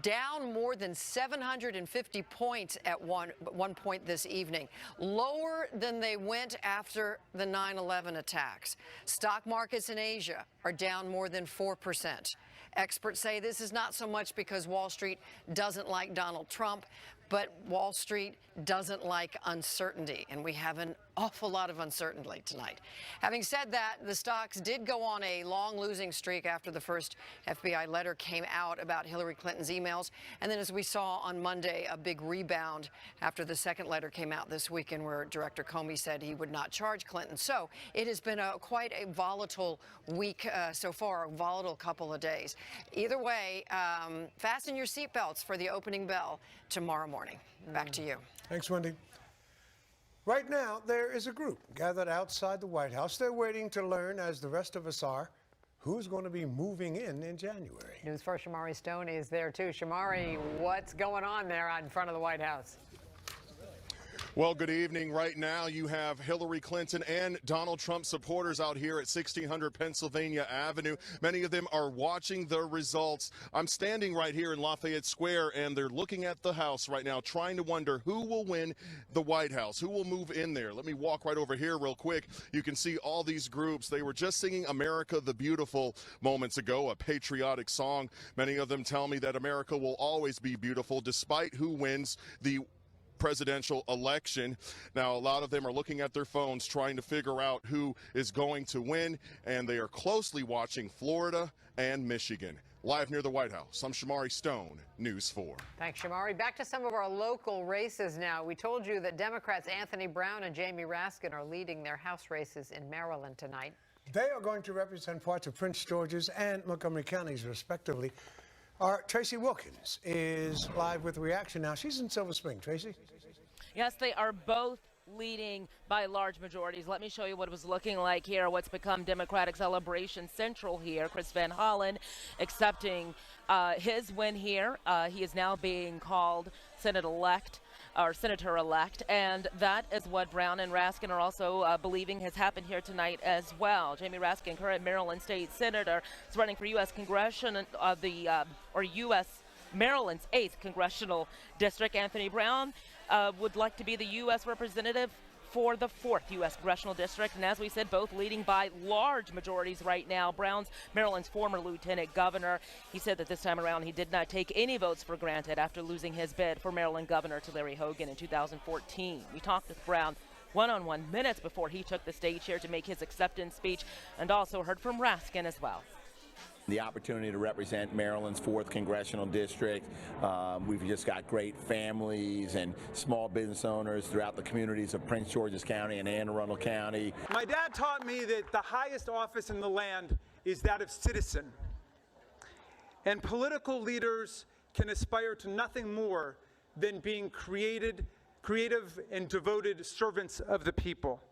down more than 750 points at one point this evening, lower than they went after the 9/11 attacks. Stock markets in Asia are down more than 4%. Experts say this is not so much because Wall Street doesn't like Donald Trump, but Wall Street doesn't like uncertainty. And we have an awful lot of uncertainty tonight. Having said that, the stocks did go on a long losing streak after the first FBI letter came out about Hillary Clinton's emails. And then, as we saw on Monday, a big rebound after the second letter came out this weekend, where Director Comey said he would not charge Clinton. So it has been quite a volatile week so far, a volatile couple of days. Either way, fasten your seatbelts for the opening bell tomorrow morning. Back to you. Thanks, Wendy. Right now, there is a group gathered outside the White House. They're waiting to learn, as the rest of us are, who's going to be moving in January. News 4 Shamari Stone is there, too. Shamari, what's going on there out in front of the White House? Well, good evening. Right now, you have Hillary Clinton and Donald Trump supporters out here at 1600 Pennsylvania Avenue. Many of them are watching the results. I'm standing right here in Lafayette Square, and they're looking at the House right now, trying to wonder who will win the White House, who will move in there. Let me walk right over here real quick. You can see all these groups. They were just singing America the Beautiful moments ago, a patriotic song. Many of them tell me that America will always be beautiful, despite who wins the presidential election. Now, a lot of them are looking at their phones trying to figure out who is going to win, and they are closely watching Florida and Michigan. Live near the White House, I'm Shamari Stone, News 4. Thanks, Shamari. Back to some of our local races now. We told you that Democrats Anthony Brown and Jamie Raskin are leading their House races in Maryland tonight. They are going to represent parts of Prince George's and Montgomery counties, respectively. Our Tracy Wilkins is live with reaction now. She's in Silver Spring. Tracy? Yes, they are both leading by large majorities. Let me show you what it was looking like here, what's become Democratic Celebration Central here. Chris Van Hollen accepting his win here. He is now being called Senator-elect, and that is what Brown and Raskin are also believing has happened here tonight as well. Jamie Raskin, current Maryland State Senator, is running for U.S. U.S. Maryland's 8th Congressional District. Anthony Brown would like to be the U.S. representative for the 4th U.S. Congressional District. And as we said, both leading by large majorities right now. Brown's Maryland's former lieutenant governor. He said that this time around he did not take any votes for granted after losing his bid for Maryland governor to Larry Hogan in 2014. We talked with Brown one-on-one minutes before he took the stage here to make his acceptance speech, and also heard from Raskin as well. The opportunity to represent Maryland's 4th Congressional District. We've just got great families and small business owners throughout the communities of Prince George's County and Anne Arundel County. My dad taught me that the highest office in the land is that of citizen. And political leaders can aspire to nothing more than being creative and devoted servants of the people.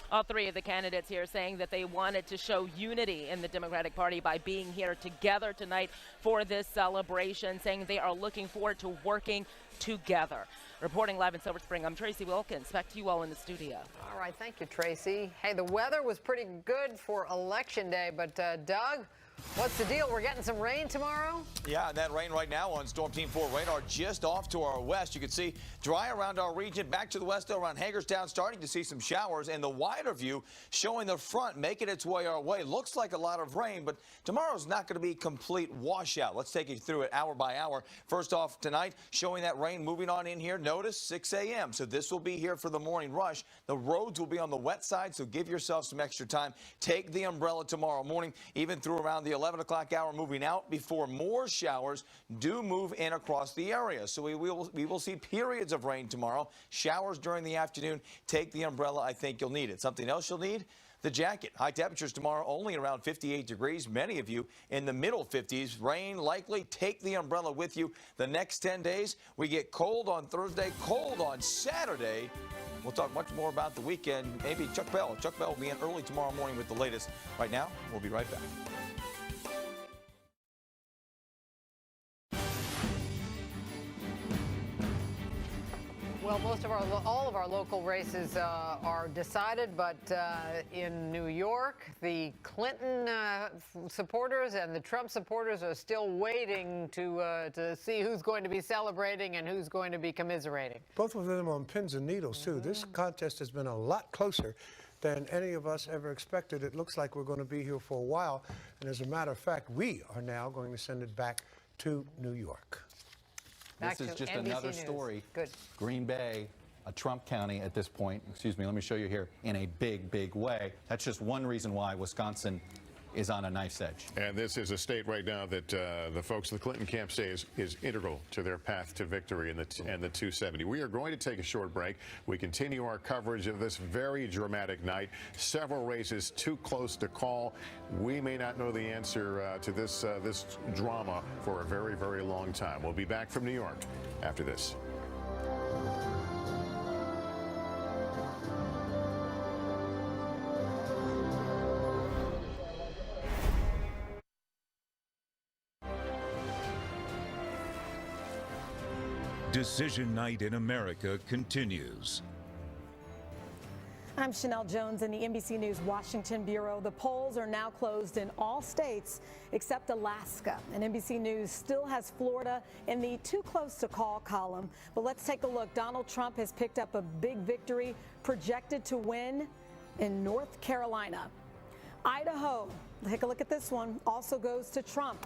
All three of the candidates here saying that they wanted to show unity in the Democratic Party by being here together tonight for this celebration, saying they are looking forward to working together. Reporting live in Silver Spring, I'm Tracy Wilkins. Back to you all in the studio. All right, thank you, Tracy. Hey, the weather was pretty good for Election Day, but Doug, what's the deal? We're getting some rain tomorrow? Yeah, and that rain right now on Storm Team 4 radar just off to our west. You can see dry around our region. Back to the west, though, around Hagerstown, starting to see some showers. And the wider view showing the front making its way our way. Looks like a lot of rain, but tomorrow's not going to be complete washout. Let's take you through it hour by hour. First off tonight, showing that rain moving on in here. Notice 6 a.m. So this will be here for the morning rush. The roads will be on the wet side, so give yourself some extra time. Take the umbrella tomorrow morning, even through around the 11 o'clock hour, moving out before more showers do move in across the area. So we will see periods of rain tomorrow. Showers during the afternoon. Take the umbrella. I think you'll need it. Something else you'll need? The jacket. High temperatures tomorrow only around 58 degrees. Many of you in the middle 50s. Rain likely. Take the umbrella with you. The next 10 days, we get cold on Thursday, cold on Saturday. We'll talk much more about the weekend. Maybe Chuck Bell. Chuck Bell will be in early tomorrow morning with the latest. Right now, we'll be right back. Well, all of our local races are decided, but in New York, the Clinton supporters and the Trump supporters are still waiting to see who's going to be celebrating and who's going to be commiserating. Both of them on pins and needles, too. This contest has been a lot closer than any of us ever expected. It looks like we're going to be here for a while. And as a matter of fact, we are now going to send it back to New York. This is just another story. Good. Green Bay, a Trump county at this point, excuse me, let me show you here, in a big, big way. That's just one reason why Wisconsin is on a knife's edge. And this is a state right now that the folks of the Clinton camp say is integral to their path to victory in the 270. We are going to take a short break. We continue our coverage of this very dramatic night. Several races too close to call. We may not know the answer to this drama for a very, very long time. We'll be back from New York after this. Decision Night in America continues. I'm Chanel Jones in the NBC News Washington Bureau. The polls are now closed in all states except Alaska. And NBC News still has Florida in the too close to call column. But let's take a look. Donald Trump has picked up a big victory, projected to win in North Carolina. Idaho, take a look at this one, also goes to Trump.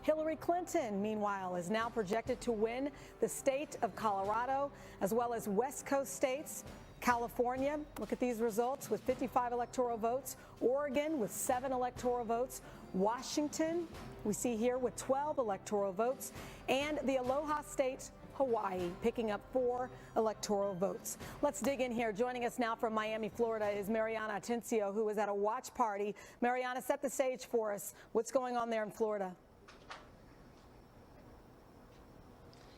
Hillary Clinton, meanwhile, is now projected to win the state of Colorado, as well as West Coast states. California, look at these results, with 55 electoral votes. Oregon with 7 electoral votes. Washington, we see here, with 12 electoral votes. And the Aloha State, Hawaii, picking up 4 electoral votes. Let's dig in here. Joining us now from Miami, Florida, is Mariana Atencio, who was at a watch party. Mariana, set the stage for us. What's going on there in Florida?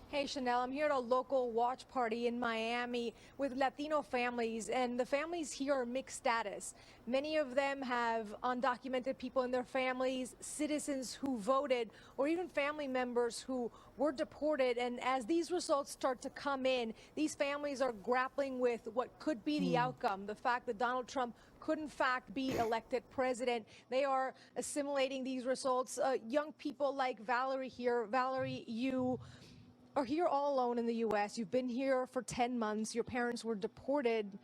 Hey Chanel, I'm here at a local watch party in Miami with Latino families, and the families here are mixed status. Many of them have undocumented people in their families, citizens who voted, or even family members who were deported. And as these results start to come in, these families are grappling with what could be the outcome, the fact that Donald Trump could in fact be elected president. They are assimilating these results. Young people like Valerie here. Valerie, you are here all alone in the U.S. You've been here for 10 months. Your parents were deported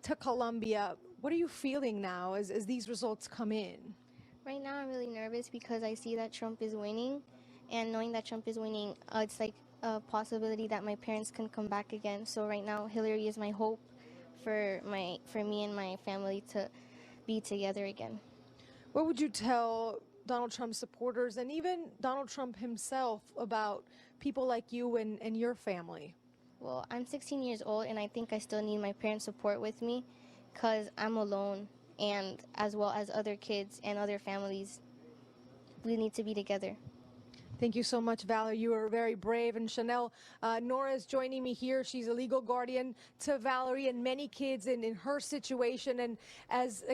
to Colombia. What are you feeling now as these results come in? Right now, I'm really nervous because I see that Trump is winning. And knowing that Trump is winning, it's like a possibility that my parents can come back again. So right now, Hillary is my hope for me and my family to be together again. What would you tell Donald Trump supporters and even Donald Trump himself about people like you and your family? Well, I'm 16 years old, and I think I still need my parents' support with me because I'm alone, and as well as other kids and other families, we need to be together. Thank you so much, Valerie. You are very brave. And Chanel, Nora is joining me here. She's a legal guardian to Valerie and many kids in her situation. And as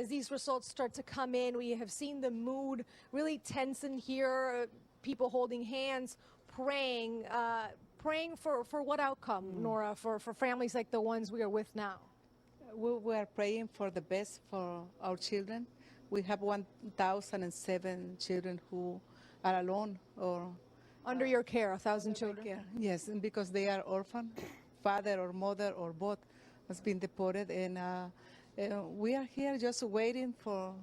these results start to come in, we have seen the mood really tense in here, people holding hands, praying for what outcome, Nora, for families like the ones we are with now? We are praying for the best for our children. We have 1,007 children who are alone or under your care, 1,000 children. Yes, and because they are orphan, father or mother or both has been deported, and we are here just waiting for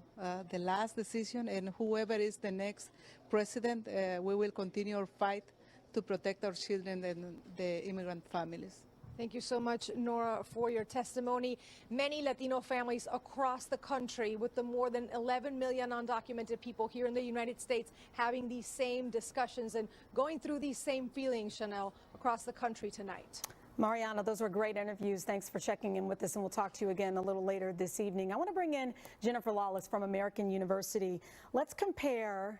the last decision, and whoever is the next president, we will continue our fight to protect our children and the immigrant families. Thank you so much, Nora, for your testimony. Many Latino families across the country, with the more than 11 million undocumented people here in the United States, having these same discussions and going through these same feelings, Chanel, across the country tonight. Mariana, those were great interviews. Thanks for checking in with us, and we'll talk to you again a little later this evening. I want to bring in Jennifer Lawless from American University. Let's compare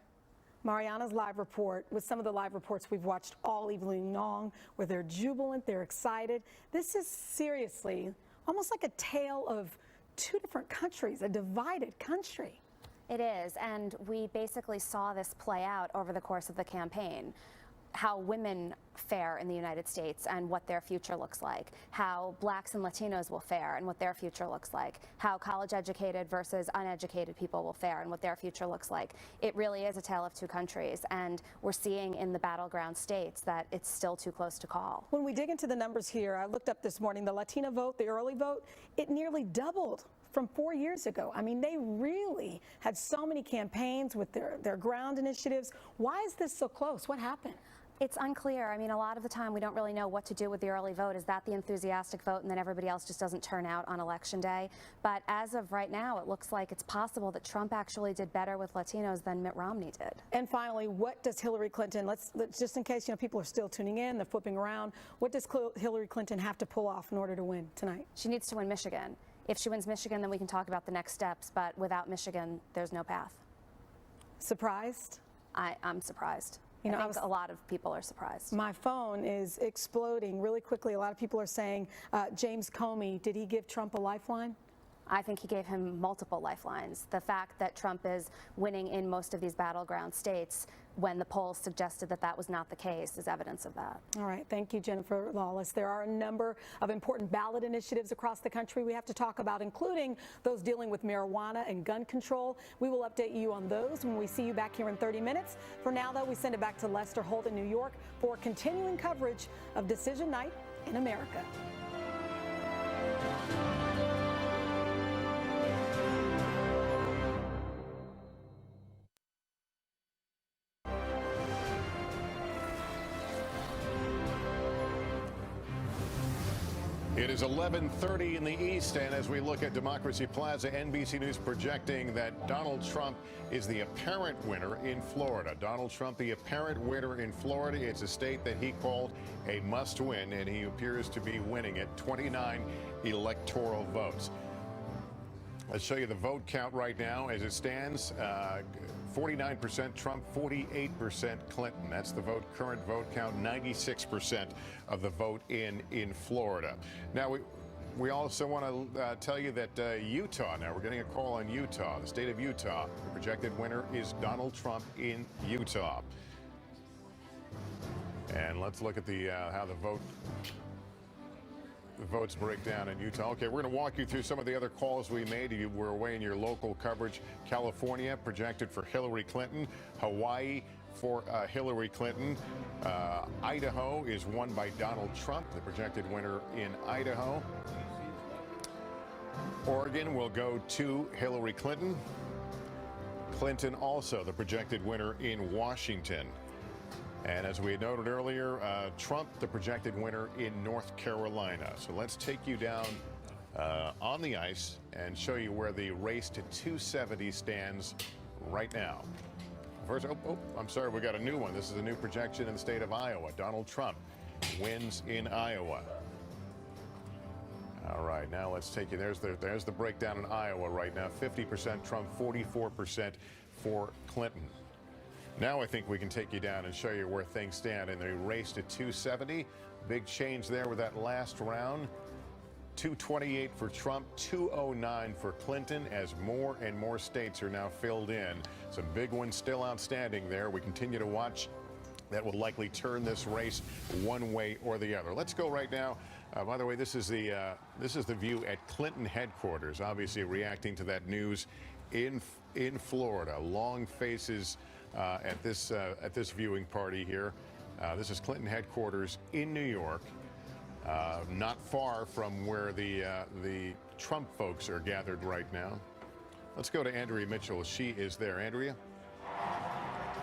Mariana's live report with some of the live reports we've watched all evening long, where they're jubilant, they're excited. This is seriously almost like a tale of two different countries, a divided country. It is, and we basically saw this play out over the course of the campaign. How women fare in the United States and what their future looks like, how blacks and Latinos will fare and what their future looks like, how college-educated versus uneducated people will fare and what their future looks like. It really is a tale of two countries, and we're seeing in the battleground states that it's still too close to call. When we dig into the numbers here, I looked up this morning, the Latino vote, the early vote, it nearly doubled from 4 years ago. I mean, they really had so many campaigns with their ground initiatives. Why is this so close? What happened? It's unclear. I mean, a lot of the time we don't really know what to do with the early vote. Is that the enthusiastic vote and then everybody else just doesn't turn out on Election Day? But as of right now, it looks like it's possible that Trump actually did better with Latinos than Mitt Romney did. And finally, what does Hillary Clinton, let's just in case people are still tuning in, they're flipping around, what does Hillary Clinton have to pull off in order to win tonight? She needs to win Michigan. If she wins Michigan, then we can talk about the next steps. But without Michigan, there's no path. Surprised? I'm surprised. You know, I think a lot of people are surprised. My phone is exploding really quickly. A lot of people are saying, James Comey, did he give Trump a lifeline? I think he gave him multiple lifelines. The fact that Trump is winning in most of these battleground states, when the polls suggested that that was not the case, is evidence of that. All right. Thank you, Jennifer Lawless. There are a number of important ballot initiatives across the country we have to talk about, including those dealing with marijuana and gun control. We will update you on those when we see you back here in 30 minutes. For now, though, we send it back to Lester Holt in New York for continuing coverage of Decision Night in America. It is 11:30 in the East, and as we look at Democracy Plaza, NBC News projecting that Donald Trump is the apparent winner in Florida. Donald Trump, the apparent winner in Florida. It's a state that he called a must-win, and he appears to be winning at 29 electoral votes. Let's show you the vote count right now as it stands. 49% Trump, 48% Clinton. That's the current vote count, 96% of the vote in Florida. Now, we also want to tell you that Utah, now we're getting a call on Utah, the state of Utah. The projected winner is Donald Trump in Utah. And let's look at how the votes break down in Utah. Okay, we're going to walk you through some of the other calls we made. You were away in your local coverage. California projected for Hillary Clinton. Hawaii for Hillary Clinton. Idaho is won by Donald Trump, the projected winner in Idaho. Oregon will go to Hillary Clinton. Clinton also the projected winner in Washington. And as we had noted earlier, Trump, the projected winner in North Carolina. So let's take you down on the ice and show you where the race to 270 stands right now. First, I'm sorry, we got a new one. This is a new projection in the state of Iowa. Donald Trump wins in Iowa. All right, now let's take you. There's the breakdown in Iowa right now. 50% Trump, 44% for Clinton. Now I think we can take you down and show you where things stand in the race to 270. Big change there with that last round. 228 for Trump, 209 for Clinton, as more and more states are now filled in. Some big ones still outstanding there. We continue to watch. That will likely turn this race one way or the other. Let's go right now. By the way, this is the view at Clinton headquarters, obviously reacting to that news in Florida. Long faces at this viewing party here. This is Clinton headquarters in New York, not far from where the Trump folks are gathered right now. Let's go to Andrea Mitchell. She is there. Andrea?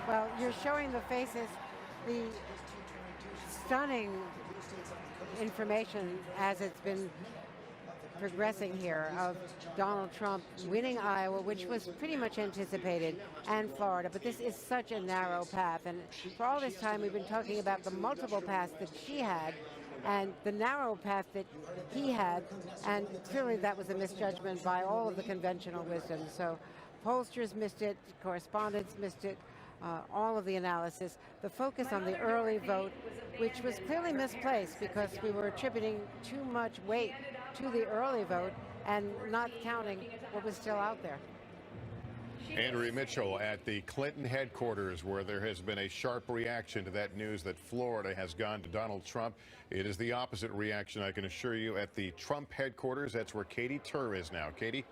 Well, you're showing the faces, the stunning information as it's been progressing here of Donald Trump winning Iowa, which was pretty much anticipated, and Florida. But this is such a narrow path. And for all this time, we've been talking about the multiple paths that she had and the narrow path that he had. And clearly that was a misjudgment by all of the conventional wisdom. So pollsters missed it, correspondents missed it, all of the analysis. The focus on the early vote, which was clearly misplaced because we were attributing too much weight to the early vote and not counting what was still out there. Andrea Mitchell at the Clinton headquarters, where there has been a sharp reaction to that news that Florida has gone to Donald Trump. It is the opposite reaction, I can assure you, at the Trump headquarters. That's where Katie Tur is now. Katie?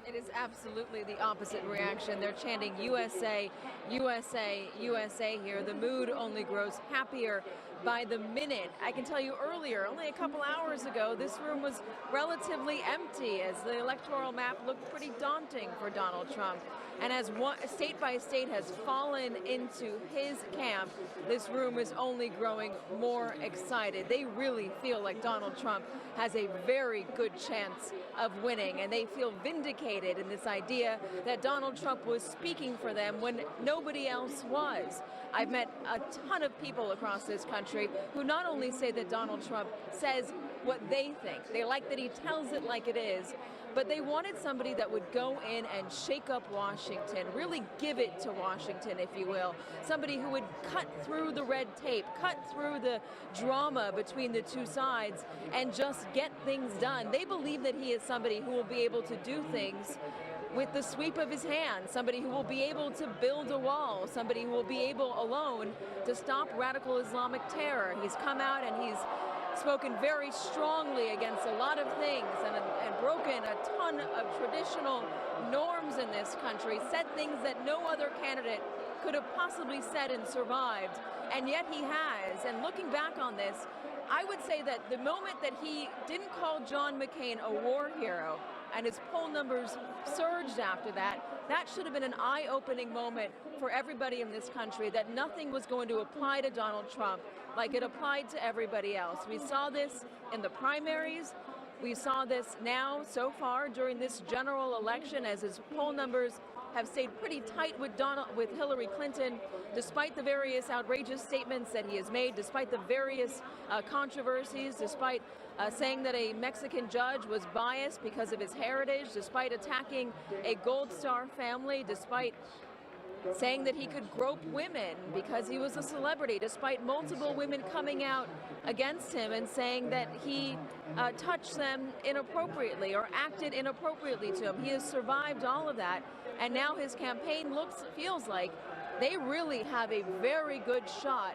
It is absolutely the opposite reaction. They're chanting USA, USA, USA here. The mood only grows happier by the minute. I can tell you earlier, only a couple hours ago, this room was relatively empty as the electoral map looked pretty daunting for Donald Trump. And as state by state has fallen into his camp, this room is only growing more excited. They really feel like Donald Trump has a very good chance of winning, and they feel vindicated in this idea that Donald Trump was speaking for them when nobody else was. I've met a ton of people across this country who not only say that Donald Trump says what they think, they like that he tells it like it is, but they wanted somebody that would go in and shake up Washington, really give it to Washington, if you will. Somebody who would cut through the red tape, cut through the drama between the two sides, and just get things done. They believe that he is somebody who will be able to do things with the sweep of his hand, somebody who will be able to build a wall, somebody who will be able alone to stop radical Islamic terror. He's come out and he's spoken very strongly against a lot of things and broken a ton of traditional norms in this country, said things that no other candidate could have possibly said and survived, and yet he has. And looking back on this, I would say that the moment that he didn't call John McCain a war hero and his poll numbers surged after that, that should have been an eye-opening moment for everybody in this country, that nothing was going to apply to Donald Trump like it applied to everybody else. We saw this in the primaries. We saw this now so far during this general election as his poll numbers have stayed pretty tight with Hillary Clinton, despite the various outrageous statements that he has made, despite the various controversies, despite saying that a Mexican judge was biased because of his heritage, despite attacking a Gold Star family, despite saying that he could grope women because he was a celebrity, despite multiple women coming out against him and saying that he touched them inappropriately or acted inappropriately to him. He has survived all of that, and now his campaign feels like they really have a very good shot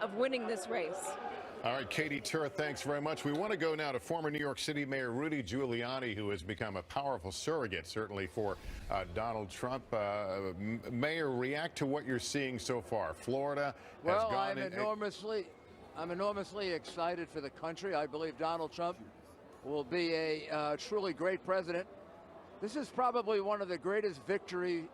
of winning this race. All right, Katie Tur, thanks very much. We want to go now to former New York City Mayor Rudy Giuliani, who has become a powerful surrogate, certainly, for Donald Trump. Mayor, react to what you're seeing so far. Florida has well, gone I'm enormously excited for the country. I believe Donald Trump will be a truly great president. This is probably one of the greatest victories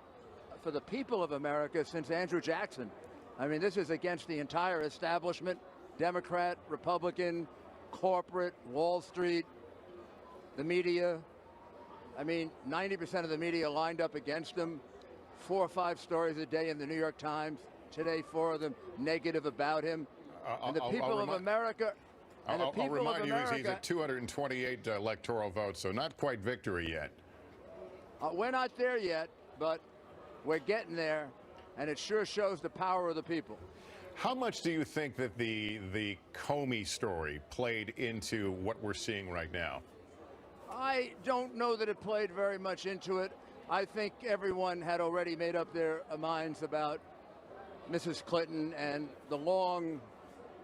for the people of America since Andrew Jackson. I mean, this is against the entire establishment. Democrat, Republican, corporate, Wall Street, the media. I mean, 90% of the media lined up against him. 4 or 5 stories a day in the New York Times. Today, 4 of them negative about him. And the people of America. I'll remind you, he's at 228 electoral votes, so not quite victory yet. We're not there yet, but we're getting there, and it sure shows the power of the people. How much do you think that the Comey story played into what we're seeing right now? I don't know that it played very much into it. I think everyone had already made up their minds about Mrs. Clinton and the long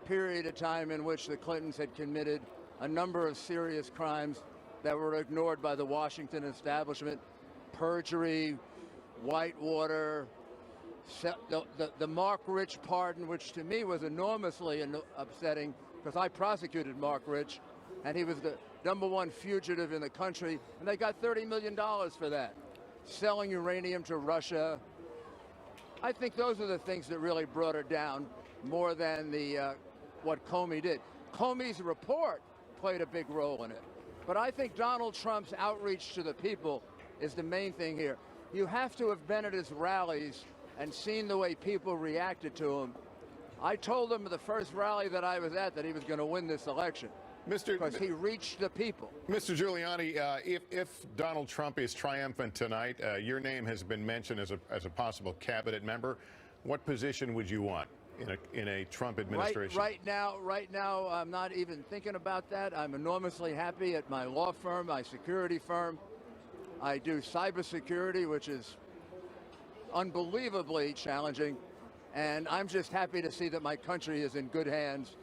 period of time in which the Clintons had committed a number of serious crimes that were ignored by the Washington establishment. Perjury, Whitewater, the Mark Rich pardon, which to me was enormously upsetting because I prosecuted Mark Rich, and he was the #1 fugitive in the country, and they got $30 million for that. Selling uranium to Russia. I think those are the things that really brought her down more than what Comey did. Comey's report played a big role in it. But I think Donald Trump's outreach to the people is the main thing here. You have to have been at his rallies and seen the way people reacted to him. I told him at the first rally that I was at that he was going to win this election. Because he reached the people. Mr. Giuliani, if Donald Trump is triumphant tonight, your name has been mentioned as a possible cabinet member. What position would you want in a Trump administration? Right now, I'm not even thinking about that. I'm enormously happy at my law firm, my security firm. I do cybersecurity, which is unbelievably challenging, and I'm just happy to see that my country is in good hands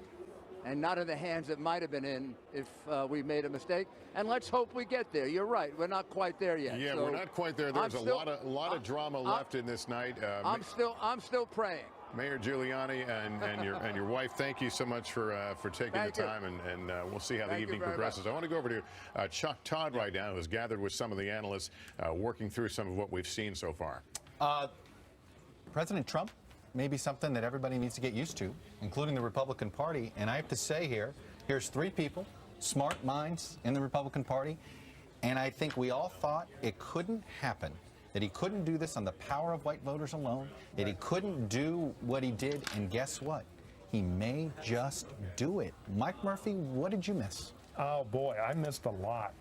and not in the hands it might have been in if we made a mistake. And let's hope we get there. You're right, we're not quite there yet. Yeah, so we're not quite there. There's a lot of drama left in this night. I'm still praying. Mayor Giuliani and your wife, thank you so much for taking the time, and we'll see how the evening progresses. I want to go over to Chuck Todd right now, who's gathered with some of the analysts working through some of what we've seen so far. President Trump may be something that everybody needs to get used to, including the Republican Party. And I have to say here's three people, smart minds in the Republican Party, and I think we all thought it couldn't happen, that he couldn't do this on the power of white voters alone, that he couldn't do what he did, and guess what? He may just do it. Mike Murphy, what did you miss? Oh, boy, I missed a lot.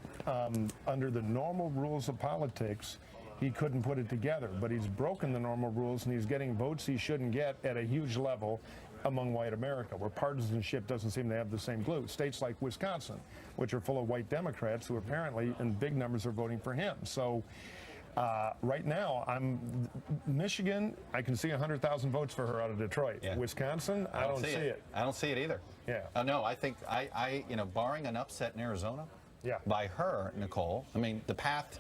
Under the normal rules of politics, he couldn't put it together, but he's broken the normal rules, and he's getting votes he shouldn't get at a huge level among white America, where partisanship doesn't seem to have the same glue. States like Wisconsin, which are full of white Democrats who apparently in big numbers are voting for him. So right now, Michigan, I can see 100,000 votes for her out of Detroit. Yeah. Wisconsin, I don't see it. I don't see it either. Yeah. No, I think, barring an upset in Arizona, by her, Nicole, I mean, the paths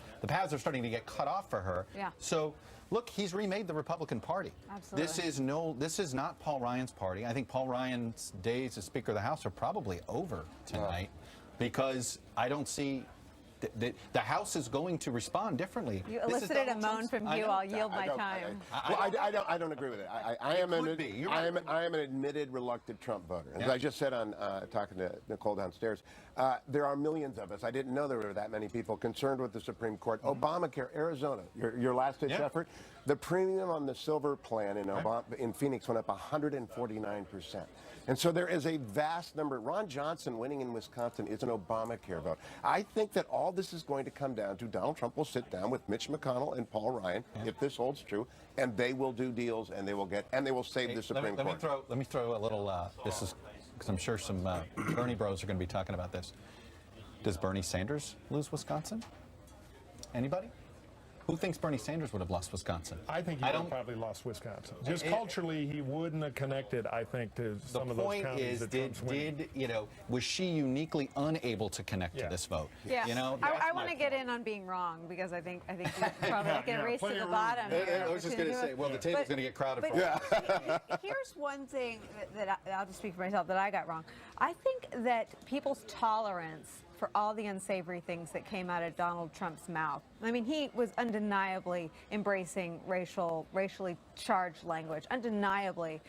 are starting to get cut off for her. Yeah. So, look, he's remade the Republican Party. Absolutely. This is not Paul Ryan's party. I think Paul Ryan's days as Speaker of the House are probably over tonight because I don't see the House is going to respond differently. You elicited a moan from you. I'll yield my time. I don't agree with it. I am an admitted reluctant Trump voter. As I just said on talking to Nicole downstairs, there are millions of us. I didn't know there were that many people concerned with the Supreme Court. Obamacare, Arizona, your last-ditch effort. The premium on the silver plan in Phoenix went up 149%. And so there is a vast number. Ron Johnson winning in Wisconsin is an Obamacare vote. I think that all this is going to come down to Donald Trump will sit down with Mitch McConnell and Paul Ryan, if this holds true, and they will do deals and they will save the Supreme Court. Let me throw a little, this is, because I'm sure some Bernie bros are going to be talking about this. Does Bernie Sanders lose Wisconsin? Anybody? Who thinks Bernie Sanders would have lost Wisconsin? I think he would have probably lost Wisconsin. Just culturally, he wouldn't have connected, I think, to some of those counties that Trump's winning. Was she uniquely unable to connect to this vote? Yeah. I want to get in on being wrong because I think we probably get a race to the bottom. I was just going to say, well, the table's going to get crowded for Here's one thing that I'll just speak for myself that I got wrong. I think that people's tolerance for all the unsavory things that came out of Donald Trump's mouth. I mean, he was undeniably embracing racially charged language, undeniably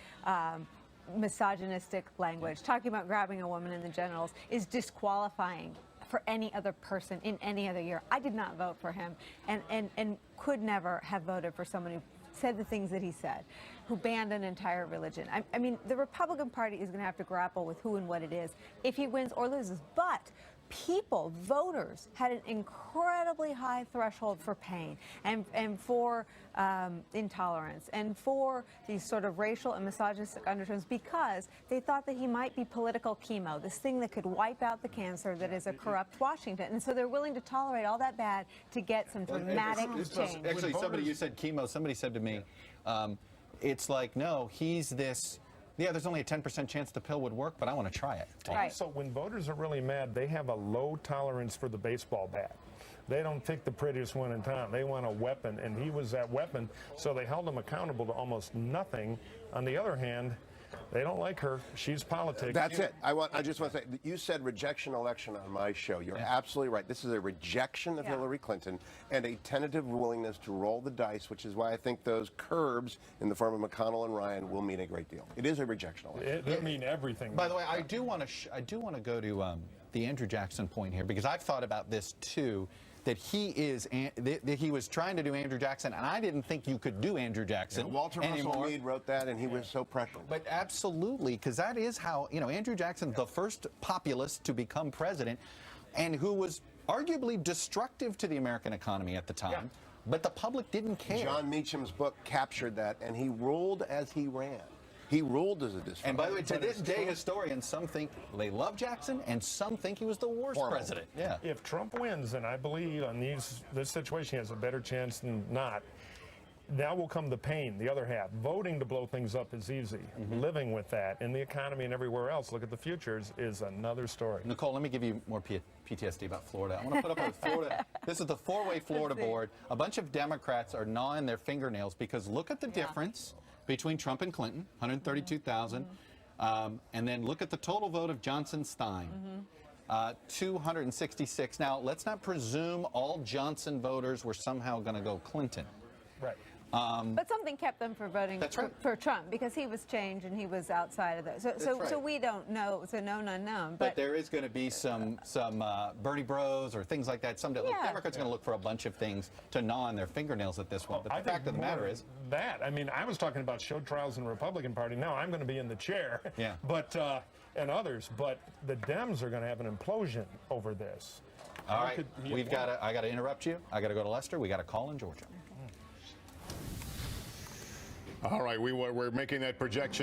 misogynistic language. Talking about grabbing a woman in the genitals is disqualifying for any other person in any other year. I did not vote for him and could never have voted for someone who said the things that he said, who banned an entire religion. I mean, the Republican Party is going to have to grapple with who and what it is if he wins or loses. But people, voters, had an incredibly high threshold for pain and for intolerance and for these sort of racial and misogynistic undertones because they thought that he might be political chemo, this thing that could wipe out the cancer that is a corrupt Washington. And so they're willing to tolerate all that bad to get some dramatic change. Actually, you said chemo. Somebody said to me, it's like, no, he's this. Yeah, there's only a 10% chance the pill would work, but I want to try it. Also, when voters are really mad, they have a low tolerance for the baseball bat. They don't pick the prettiest one in town. They want a weapon, and he was that weapon, so they held him accountable to almost nothing. On the other hand, they don't like her. She's politics. That's it. I just want to say, you said rejection election on my show. You're absolutely right. This is a rejection of Hillary Clinton and a tentative willingness to roll the dice, which is why I think those curbs in the form of McConnell and Ryan will mean a great deal. It is a rejection election. It mean everything. By the way, I do want to go to the Andrew Jackson point here because I've thought about this too. That he was trying to do Andrew Jackson, and I didn't think you could do Andrew Jackson Walter anymore. Russell Meade wrote that, and he was so pressured. But absolutely, because that is how, Andrew Jackson, the first populist to become president, and who was arguably destructive to the American economy at the time, but the public didn't care. John Meacham's book captured that, and he ruled as he ran. He ruled as a disruptor. And by the way, to this day, historians, some think they love Jackson, and some think he was the worst president. Yeah. If Trump wins, and I believe on this situation he has a better chance than not, now will come the pain, the other half. Voting to blow things up is easy. Living with that in the economy and everywhere else, look at the futures, is another story. Nicole, let me give you more PTSD about Florida. I want to put up with Florida. This is the four-way Florida board. A bunch of Democrats are gnawing their fingernails because look at the difference between Trump and Clinton, 132,000. And then look at the total vote of Johnson-Stein, 266. Now, let's not presume all Johnson voters were somehow going to go Clinton. Right. But something kept them from voting for Trump because he was changed and he was outside of that. So we don't know. It's a known unknown. But there is going to be some Bernie Bros or things like that. Someday, Democrats are going to look for a bunch of things to gnaw on their fingernails at this one. But the fact of the matter is that. I mean, I was talking about show trials in the Republican Party. Now I'm going to be in the chair. Yeah. But and others. But the Dems are going to have an implosion over this. All right. I got to interrupt you. I got to go to Lester. We got a call in Georgia. All right, we're making that projection.